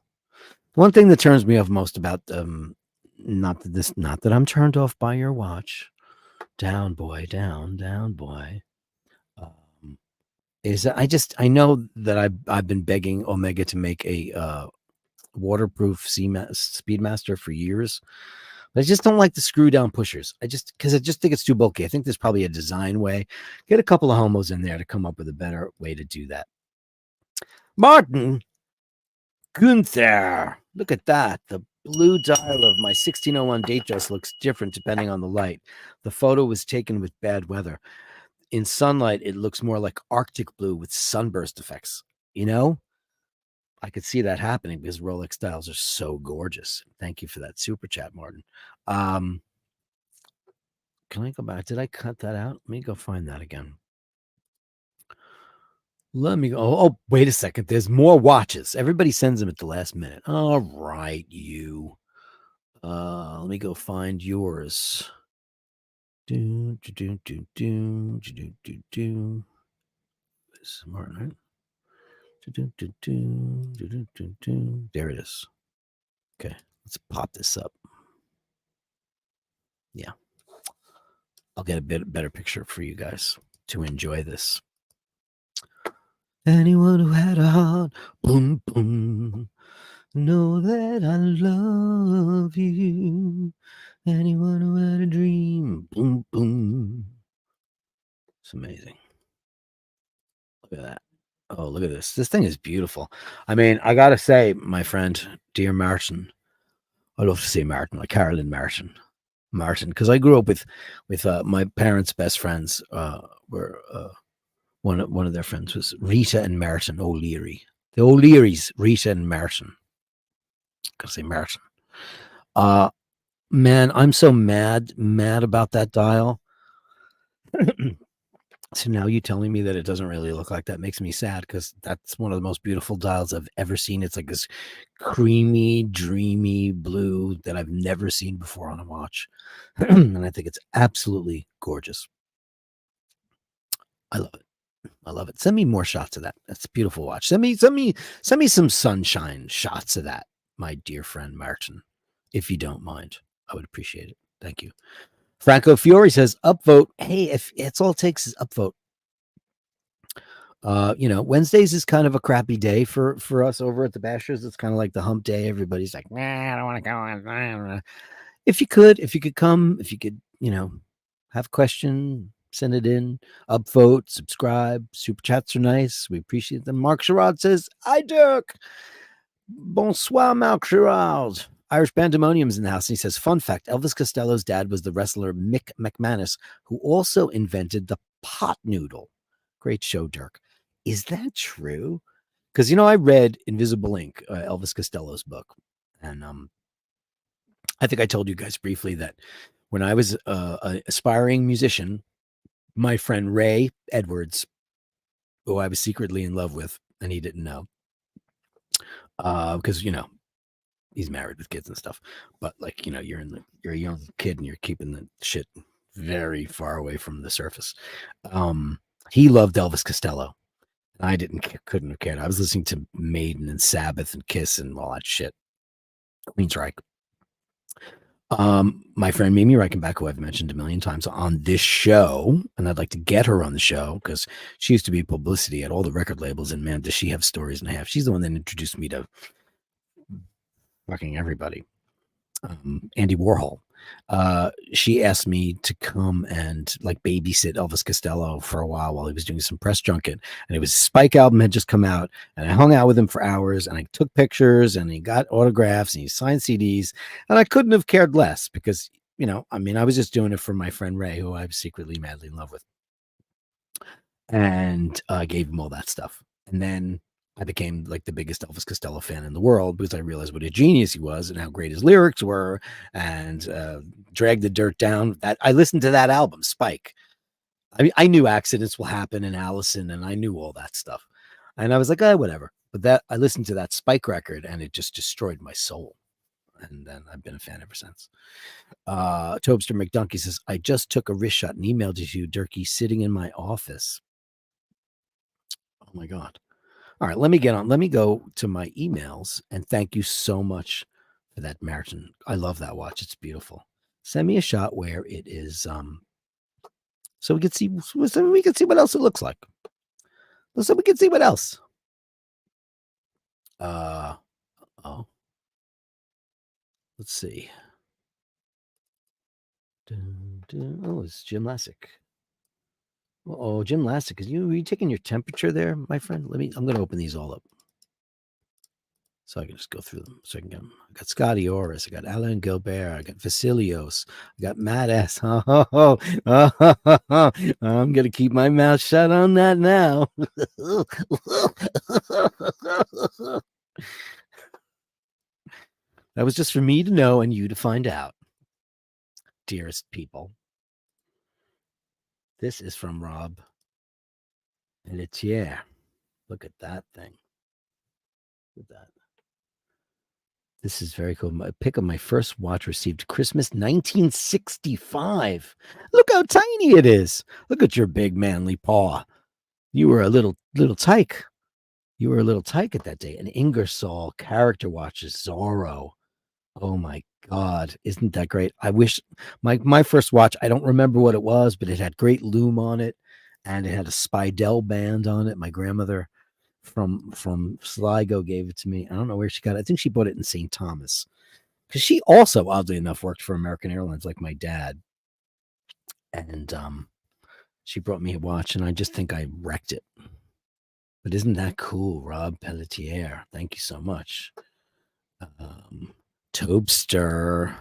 One thing that turns me off most about not that I'm turned off by your watch. Down boy, down boy. Is that I know that I've been begging Omega to make a waterproof Speedmaster for years. But I just don't like the screw down pushers. I just think it's too bulky. I think there's probably a design way. Get a couple of homos in there to come up with a better way to do that. Martin Gunther, look at that. The blue dial of my 1601 Datejust looks different depending on the light. The photo was taken with bad weather. In sunlight, it looks more like Arctic blue with sunburst effects. I could see that happening because Rolex dials are so gorgeous. Thank you for that super chat, Martin. Can I go back? Did I cut that out? Let me go find that again. Let me go. Oh, wait a second. There's more watches. Everybody sends them at the last minute. All right, you. Let me go find yours. Smart, right? There it is. Okay, let's pop this up. Yeah. I'll get a bit better picture for you guys to enjoy this. Anyone who had a heart, boom, boom, know that I love you. Anyone who had a dream, boom, boom. It's amazing. Look at that. Oh, look at this. This thing is beautiful. I mean, I got to say, my friend, dear Martin, I love to say Martin, like Carolyn Martin, because I grew up with my parents' best friends were one of their friends was Rita and Martin O'Leary. The O'Learys, Rita and Martin. Gotta say Martin. Man, I'm so mad about that dial. So now you telling me that it doesn't really look like that makes me sad because that's one of the most beautiful dials I've ever seen. It's like this creamy, dreamy blue that I've never seen before on a watch. And I think it's absolutely gorgeous. I love it. I love it. Send me more shots of that. That's a beautiful watch. Send me some sunshine shots of that, my dear friend Martin, if you don't mind. I would appreciate it. Thank you. Franco Fiore says upvote. Hey, if it's all it takes is upvote. Wednesdays is kind of a crappy day for us over at the Bashers. It's kind of like the hump day. Everybody's like, I don't want to go on. If you could come, if you could, have a question, send it in, upvote, subscribe. Super chats are nice. We appreciate them. Mark Sherrod says, hi, Dirk. Bonsoir, Mark Sherrod. Irish Pandemonium's in the house. And he says, fun fact, Elvis Costello's dad was the wrestler Mick McManus, who also invented the pot noodle. Great show, Dirk. Is that true? Because, I read Invisible Ink, Elvis Costello's book. And I think I told you guys briefly that when I was an aspiring musician, My friend Ray Edwards, who I was secretly in love with, and he didn't know, because he's married with kids and stuff. But like you're a young kid and you're keeping the shit very far away from the surface. Um, he loved Elvis Costello. I couldn't have cared. I was listening to Maiden and Sabbath and Kiss and all that shit. Queensryche. My friend Mimi Reichenbach, who I've mentioned a million times on this show, and I'd like to get her on the show because she used to be publicity at all the record labels, and man, does she have stories and a half. She's the one that introduced me to fucking everybody. Andy Warhol. She asked me to come and like babysit Elvis Costello for a while he was doing some press junket, and it was Spike album had just come out, and I hung out with him for hours, and I took pictures, and he got autographs, and he signed CDs, and I couldn't have cared less because I was just doing it for my friend Ray, who I'm secretly madly in love with, and I gave him all that stuff, and then I became like the biggest Elvis Costello fan in the world because I realized what a genius he was and how great his lyrics were, and Drag the Dirt Down. That I listened to that album, Spike. I mean, I knew Accidents Will Happen and Allison, and I knew all that stuff, and I was like, whatever. But that I listened to that Spike record, and it just destroyed my soul. And then I've been a fan ever since. Tobster McDunkey says, I just took a wrist shot and emailed it to you, Dirky, sitting in my office. Oh my God. All right, let me get on. Let me go to my emails, and thank you so much for that marathon. I love that watch. It's beautiful. Send me a shot where it is, so we can see what else it looks like. So we can see what else. Oh, let's see. Oh, it's Jim Lassick. Oh, Jim Lassick, are you taking your temperature there, my friend? I'm going to open these all up so I can just go through them. So I can get them. I got Scotty Orris. I got Alan Gilbert. I got Vasilios. I got Matt S. I'm going to keep my mouth shut on that now. That was just for me to know and you to find out, dearest people. This is from Rob. And it's, look at that thing. Look at that. This is very cool. My pick of my first watch received Christmas 1965. Look how tiny it is. Look at your big manly paw. You were a little tyke. You were a little tyke at that day. An Ingersoll character watches, Zorro. Oh my God. Isn't that great? I wish my first watch, I don't remember what it was, but it had great lume on it, and it had a Spidell band on it. My grandmother from Sligo gave it to me. I don't know where she got it. I think she bought it in St. Thomas, because she also, oddly enough, worked for American Airlines like my dad. And she brought me a watch, and I just think I wrecked it. But isn't that cool, Rob Pelletier? Thank you so much. Tobster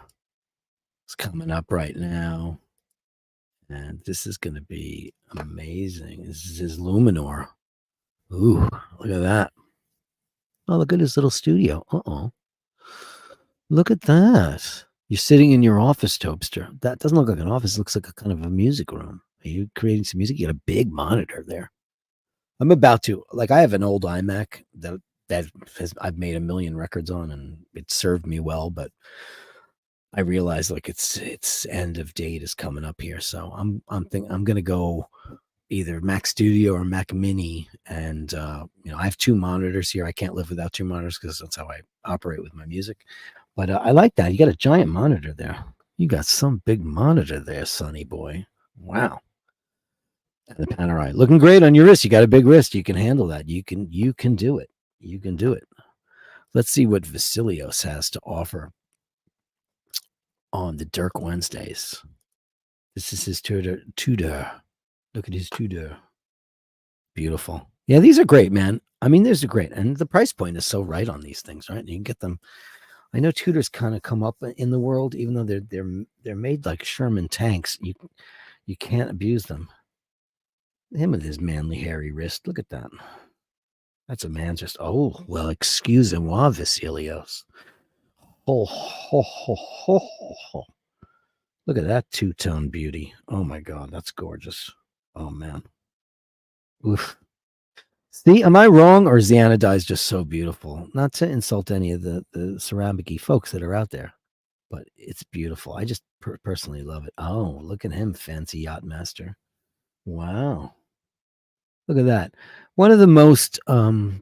is coming up right now, and this is going to be amazing. This is his Luminor. Ooh, look at that. Oh, look at his little studio. Look at that. You're sitting in your office, Tobster. That doesn't look like an office. It looks like a kind of a music room. Are you creating some music? You got a big monitor there. I'm about to, I have an old iMac that I've made a million records on, and it served me well, but I realize its end of date is coming up here. So I'm going to go either Mac Studio or Mac Mini. And, I have two monitors here. I can't live without two monitors because that's how I operate with my music. But I like that. You got a giant monitor there. You got some big monitor there, sonny boy. Wow. And the Panerai looking great on your wrist. You got a big wrist. You can handle that. You can do it. You can do it. Let's see what Vasilios has to offer on the Dirk Wednesdays. This is his Tudor. Look at his Tudor. Beautiful. Yeah, these are great, man. I mean, these are great. And the price point is so right on these things, right? You can get them. I know Tudors kind of come up in the world, even though they're made like Sherman tanks. You can't abuse them. Him with his manly hairy wrist. Look at that. That's a man's wrist. Oh, well, excusez-moi, Vasilios. Oh, ho, ho, ho, ho. Look at that two-tone beauty. Oh my God, that's gorgeous. Oh man. Oof. See, am I wrong, or is the anodized just so beautiful? Not to insult any of the ceramic-y folks that are out there, but it's beautiful. I just personally love it. Oh, look at him, fancy yacht master. Wow. Look at that. One of the most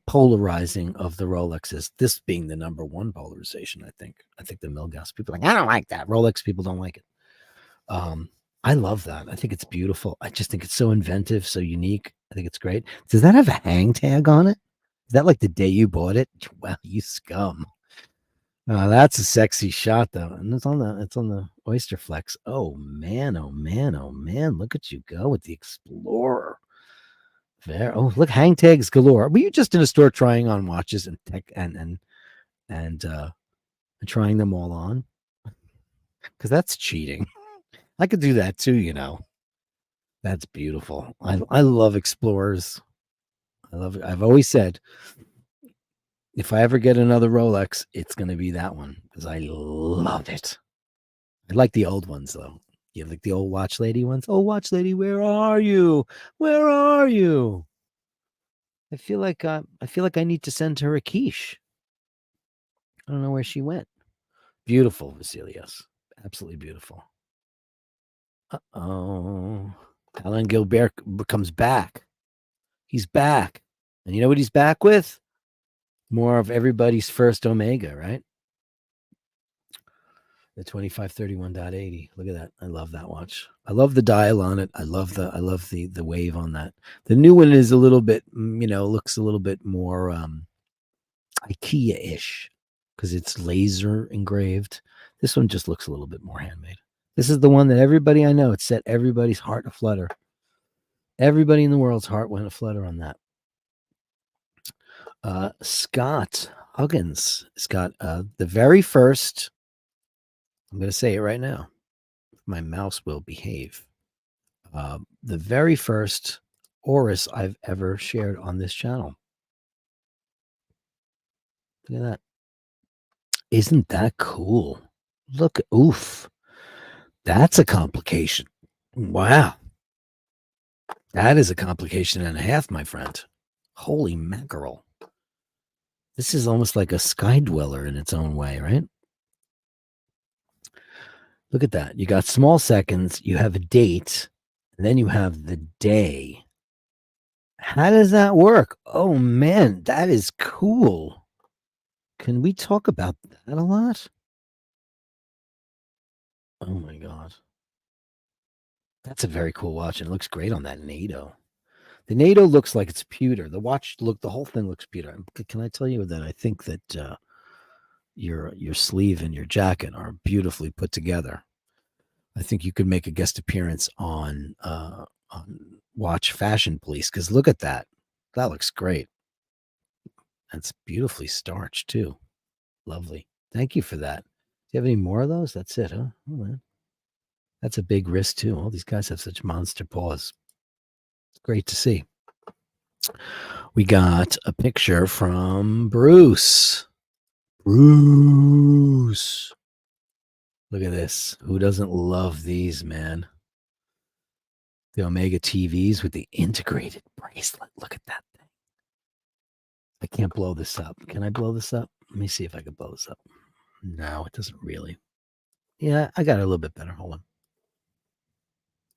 polarizing of the Rolexes, this being the number one polarization, I think. I think the Milgauss people are like, I don't like that. Rolex people don't like it. I love that. I think it's beautiful. I just think it's so inventive, so unique. I think it's great. Does that have a hang tag on it? Is that like the day you bought it? Wow, you scum. That's a sexy shot though. And it's on the Oyster Flex. Oh man, oh man, oh man. Look at you go with the Explorer. There. Oh, look, hang tags galore. Were you just in a store trying on watches and tech and trying them all on? Because that's cheating. I could do that too, you know. That's beautiful. I love Explorers. I love it. I've always said if I ever get another Rolex, it's gonna be that one because I love it. I like the old ones though. You have like the old watch lady ones. Oh, watch lady, where are you? Where are you? I feel like I need to send her a quiche. I don't know where she went. Beautiful, Vasilius. Absolutely beautiful. Uh-oh. Alan Gilbert comes back. He's back. And you know what he's back with? More of everybody's first Omega, right? The 2531.80. Look at that. I love that watch. I love the dial on it. I love the wave on that. The new one is a little bit, looks a little bit more IKEA-ish because it's laser engraved. This one just looks a little bit more handmade. This is the one that everybody I know, it set everybody's heart aflutter. Everybody in the world's heart went aflutter on that. Scott Huggins has got the very first, I'm going to say it right now. My mouse will behave. The very first Oris I've ever shared on this channel. Look at that. Isn't that cool? Look, oof. That's a complication. Wow. That is a complication and a half, my friend. Holy mackerel. This is almost like a sky dweller in its own way, right? Look at that. You got small seconds, you have a date, and then you have the day. How does that work? Oh man, that is cool. Can we talk about that a lot? Oh my god. That's a very cool watch. And it looks great on that NATO. The NATO looks like it's pewter. The watch the whole thing looks pewter. Can I tell you that I think that your sleeve and your jacket are beautifully put together. I think you could make a guest appearance on Watch Fashion Police because look at that. That looks great. That's beautifully starched too. Lovely. Thank you for that. Do you have any more of those? That's it, huh? Oh, man. That's a big wrist too. All these guys have such monster paws. It's great to see. We got a picture from Bruce. Bruce. Look at this. Who doesn't love these, man? The Omega TVs with the integrated bracelet. Look at that thing. I can't blow this up. Can I blow this up? Let me see if I can blow this up. No, it doesn't really. Yeah, I got it a little bit better. Hold on.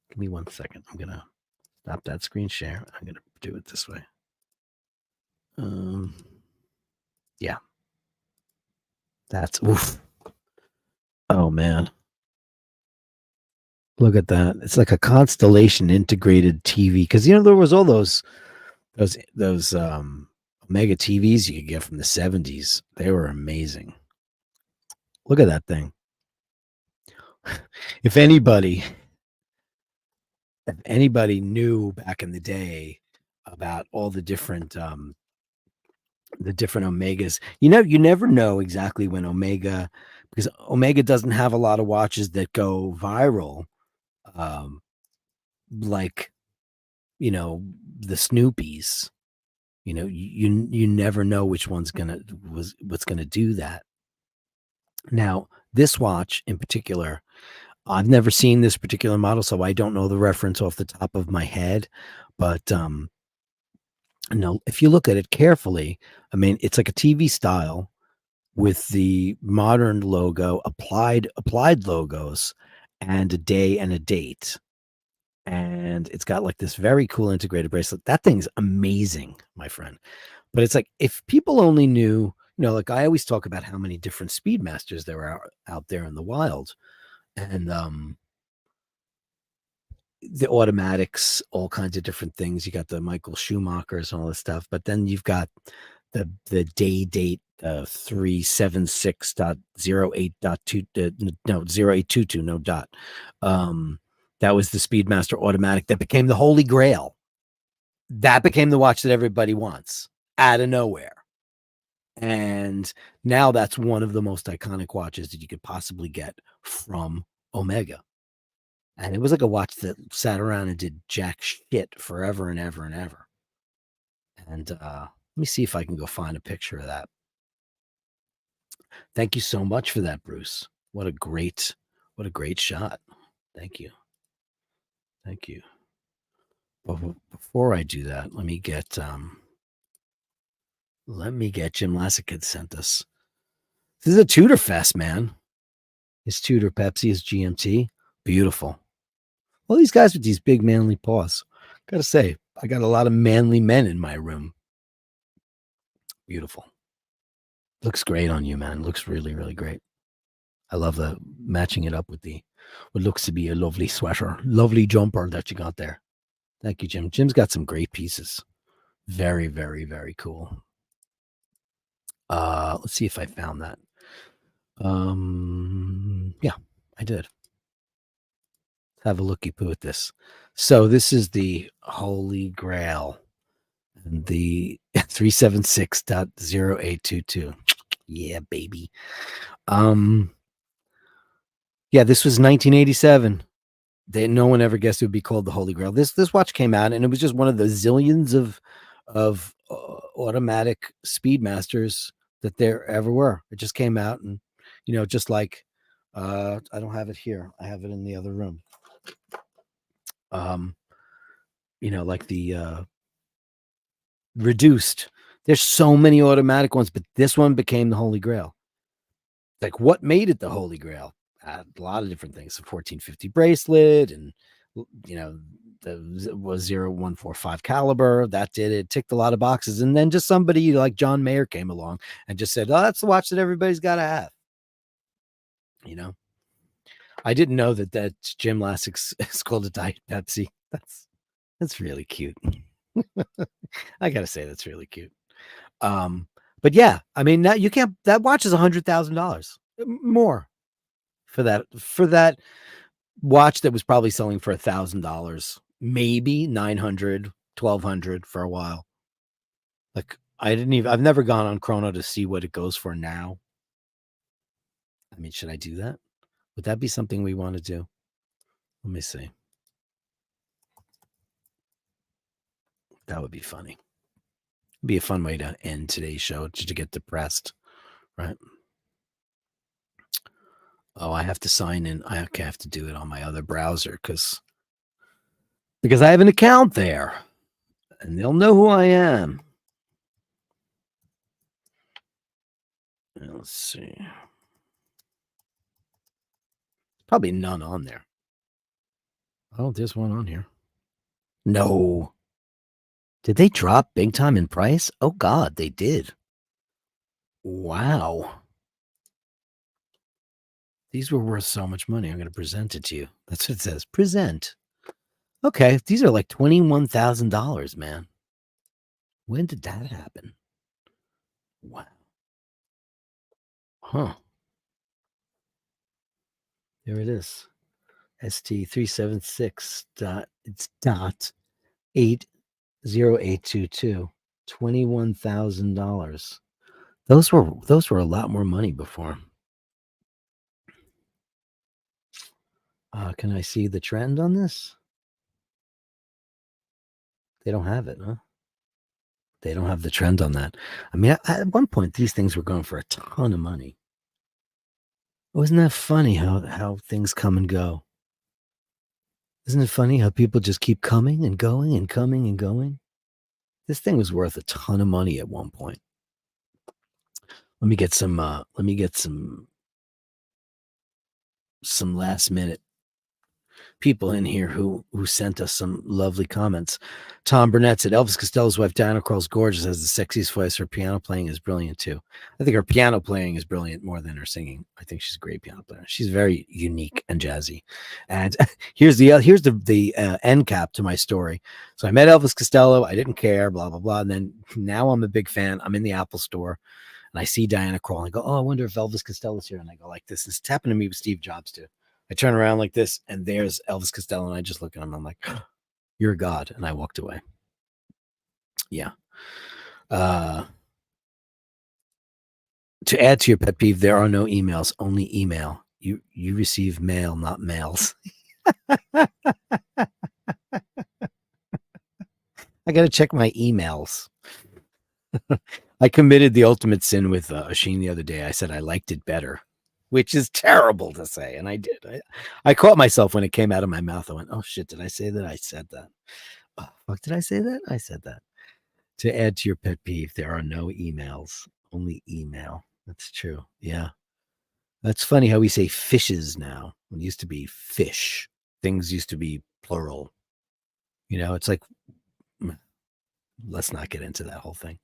Give me 1 second. I'm going to stop that screen share. I'm going to do it this way. Yeah. That's oof. Oh man. Look at that. It's like a Constellation integrated TV. Because there was all those Omega TVs you could get from the 70s. They were amazing. Look at that thing. If anybody knew back in the day about all the different Omegas, you never know exactly when Omega, because Omega doesn't have a lot of watches that go viral, like the Snoopies. You never know which one's what's gonna do that. Now, this watch in particular, I've never seen this particular model, so I don't know the reference off the top of my head. But no, if you look at it carefully, I mean, it's like a TV style with the modern logo, applied logos, and a day and a date. And it's got like this very cool integrated bracelet. That thing's amazing, my friend. But it's like if people only knew, like I always talk about how many different Speedmasters there are out there in the wild, and the automatics, all kinds of different things. You got the Michael Schumachers and all this stuff, but then you've got the day date 376.08.2 no 0822 no dot. That was the Speedmaster automatic that became the holy grail. That became the watch that everybody wants out of nowhere. And now that's one of the most iconic watches that you could possibly get from Omega. And it was like a watch that sat around and did jack shit forever and ever and ever. And let me see if I can go find a picture of that. Thank you so much for that, Bruce. What a great shot. Thank you. Thank you. But before I do that, let me get Jim Lassick had sent us. This is a Tudor Fest, man. His Tudor Pepsi, his GMT. Beautiful. All these guys with these big manly paws. Gotta say, I got a lot of manly men in my room. Beautiful. Looks great on you, man. Looks really, really great. I love the matching it up with what looks to be a lovely sweater, lovely jumper that you got there. Thank you, Jim. Jim's got some great pieces. Very, very, very cool. Let's see if I found that. Yeah, I did. Let's have a looky poo at this. So this is the Holy Grail, and the 376.0822. Yeah, baby. Yeah, this was 1987. No one ever guessed it would be called the Holy Grail. This watch came out, and it was just one of the zillions of automatic Speedmasters that there ever were. It just came out, and just like I don't have it here. I have it in the other room. Like the reduced. There's so many automatic ones, but this one became the Holy Grail. Like, what made it the Holy Grail? A lot of different things. The 1450 bracelet, and the was 0145 caliber. That did it. Ticked a lot of boxes. And then just somebody like John Mayer came along and just said, "Oh, that's the watch that everybody's got to have." I didn't know that Jim Lassick is called a Diet Pepsi. That's really cute. I gotta say, that's really cute. But yeah, I mean, you can't. That watch is $100,000 more for that watch that was probably selling for $1,000, maybe 900, 1,200 for a while. Like, I've never gone on Chrono to see what it goes for now. I mean, should I do that? Would that be something we want to do? Let me see. That would be funny. It'd be a fun way to end today's show, just to get depressed, right? Oh, I have to sign in. I have to do it on my other browser because I have an account there, and they'll know who I am. Let's see. Probably none on there. Oh, there's one on here. No. Did they drop big time in price? Oh, God, they did. Wow. These were worth so much money. I'm going to present it to you. That's what it says. Present. Okay, these are like $21,000, man. When did that happen? Wow. Huh. There it is. ST376 it's dot 80822. $21,000. Those were a lot more money before. Can I see the trend on this? They don't have it, huh? They don't have the trend on that. I mean, at one point, these things were going for a ton of money. Wasn't that funny how things come and go? Isn't it funny how people just keep coming and going and coming and going? This thing was worth a ton of money at one point. Let me get some last minute people in here who sent us some lovely comments. Tom Burnett said Elvis Costello's wife Diana Krall's gorgeous, has the sexiest voice. Her piano playing is brilliant too. I think her piano playing is brilliant more than her singing. I think she's a great piano player. She's very unique and jazzy. And here's the end cap to my story. So I met Elvis Costello. I didn't care, blah blah blah. And then now I'm a big fan. I'm in the Apple store. And I see Diana Krall. And I go, oh, I wonder if Elvis Costello's here. And I go like this. It's happened to me with Steve Jobs too. I turn around like this, and there's Elvis Costello, and I just look at him. I'm like, "You're a god," and I walked away. Yeah. To add to your pet peeve, there are no emails, only email. You receive mail, not mails. I got to check my emails. I committed the ultimate sin with Asheen the other day. I said I liked it better, which is terrible to say. And I did. I caught myself when it came out of my mouth. I went, oh, shit, did I say that? I said that. Oh, fuck, did I say that? I said that. To add to your pet peeve, there are no emails, only email. That's true. Yeah. That's funny how we say fishes now. It used to be fish. Things used to be plural. You know, it's like, let's not get into that whole thing.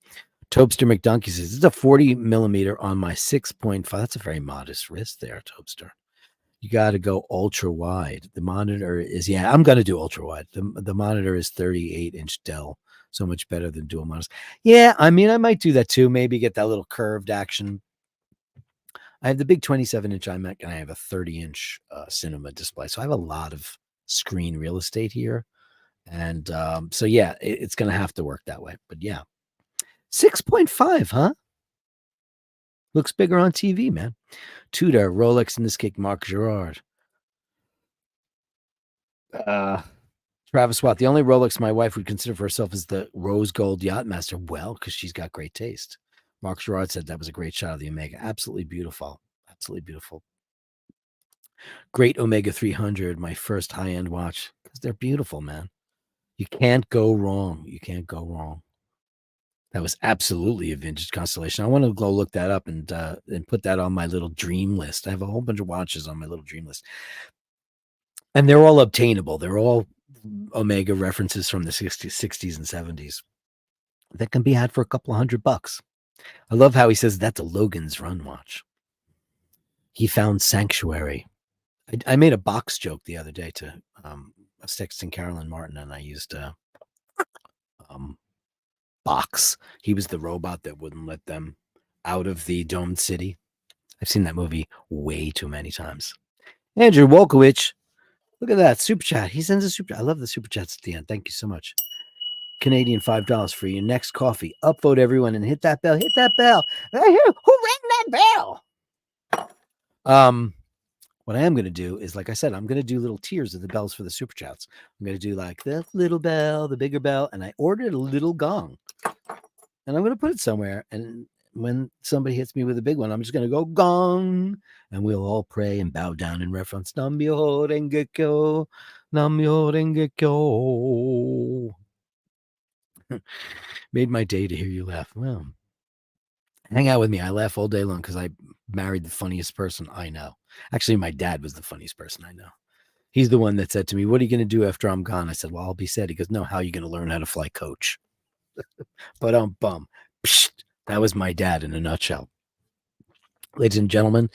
Topster McDonkey says, it's a 40 millimeter on my 6.5. That's a very modest wrist there, Topster. You got to go ultra wide. The monitor is, yeah, I'm going to do ultra wide. The monitor is 38-inch Dell. So much better than dual monitors. Yeah, I mean, I might do that too. Maybe get that little curved action. I have the big 27-inch iMac and I have a 30-inch cinema display. So I have a lot of screen real estate here. And so, yeah, it's going to have to work that way. But yeah, 6.5, huh? Looks bigger on TV, man. Tudor, Rolex in this cake, Marc Girard. Travis Watt, the only Rolex my wife would consider for herself is the rose gold Yachtmaster. Well, because she's got great taste. Marc Girard said that was a great shot of the Omega. Absolutely beautiful. Absolutely beautiful. Great Omega 300, my first high-end watch. Because they're beautiful, man. You can't go wrong. You can't go wrong. That was absolutely a vintage Constellation. I want to go look that up and put that on my little dream list. I have a whole bunch of watches on my little dream list. And they're all obtainable. They're all Omega references from the 60s and 70s that can be had for a couple of $100. I love how he says that's a Logan's Run watch. He found sanctuary. I made a box joke the other day to I was texting Carolyn Martin, and I used Box. He was the robot that wouldn't let them out of the domed city. I've seen that movie way too many times. Andrew Wolkowicz, look at that super chat. He sends a super. I love the super chats at the end. Thank you so much. Canadian $5 for your next coffee. Upvote everyone and hit that bell. Hit that bell. Who rang that bell? What I am going to do is, like I said, I'm going to do little tiers of the bells for the super chats. I'm going to do like the little bell, the bigger bell, and I ordered a little gong. And I'm going to put it somewhere. And when somebody hits me with a big one, I'm just going to go gong, and we'll all pray and bow down in reference. Nam-myoho Renge-kyo, Nam-myoho Renge-kyo. Made my day to hear you laugh. Well, hang out with me. I laugh all day long because I married the funniest person I know. Actually, my dad was the funniest person I know. He's the one that said to me, what are you going to do after I'm gone? I said, well, I'll be sad. He goes, no, how are you going to learn how to fly coach? But bum. Psst, that was my dad in a nutshell. Ladies and gentlemen,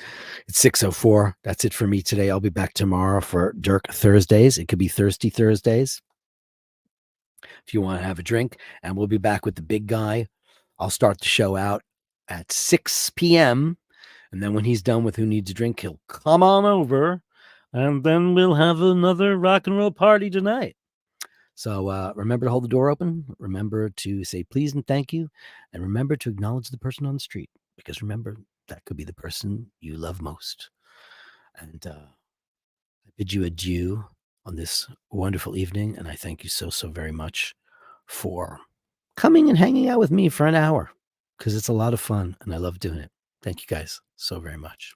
it's 6:04. That's it for me today. I'll be back tomorrow for Dirk Thursdays. It could be Thirsty Thursdays if you want to have a drink. And we'll be back with the big guy. I'll start the show out at 6 p.m. And then when he's done with Who Needs a Drink, he'll come on over. And then we'll have another rock and roll party tonight. So remember to hold the door open. Remember to say please and thank you. And remember to acknowledge the person on the street. Because remember, that could be the person you love most. And I bid you adieu on this wonderful evening. And I thank you so, so very much for coming and hanging out with me for an hour. Because it's a lot of fun and I love doing it. Thank you guys so very much.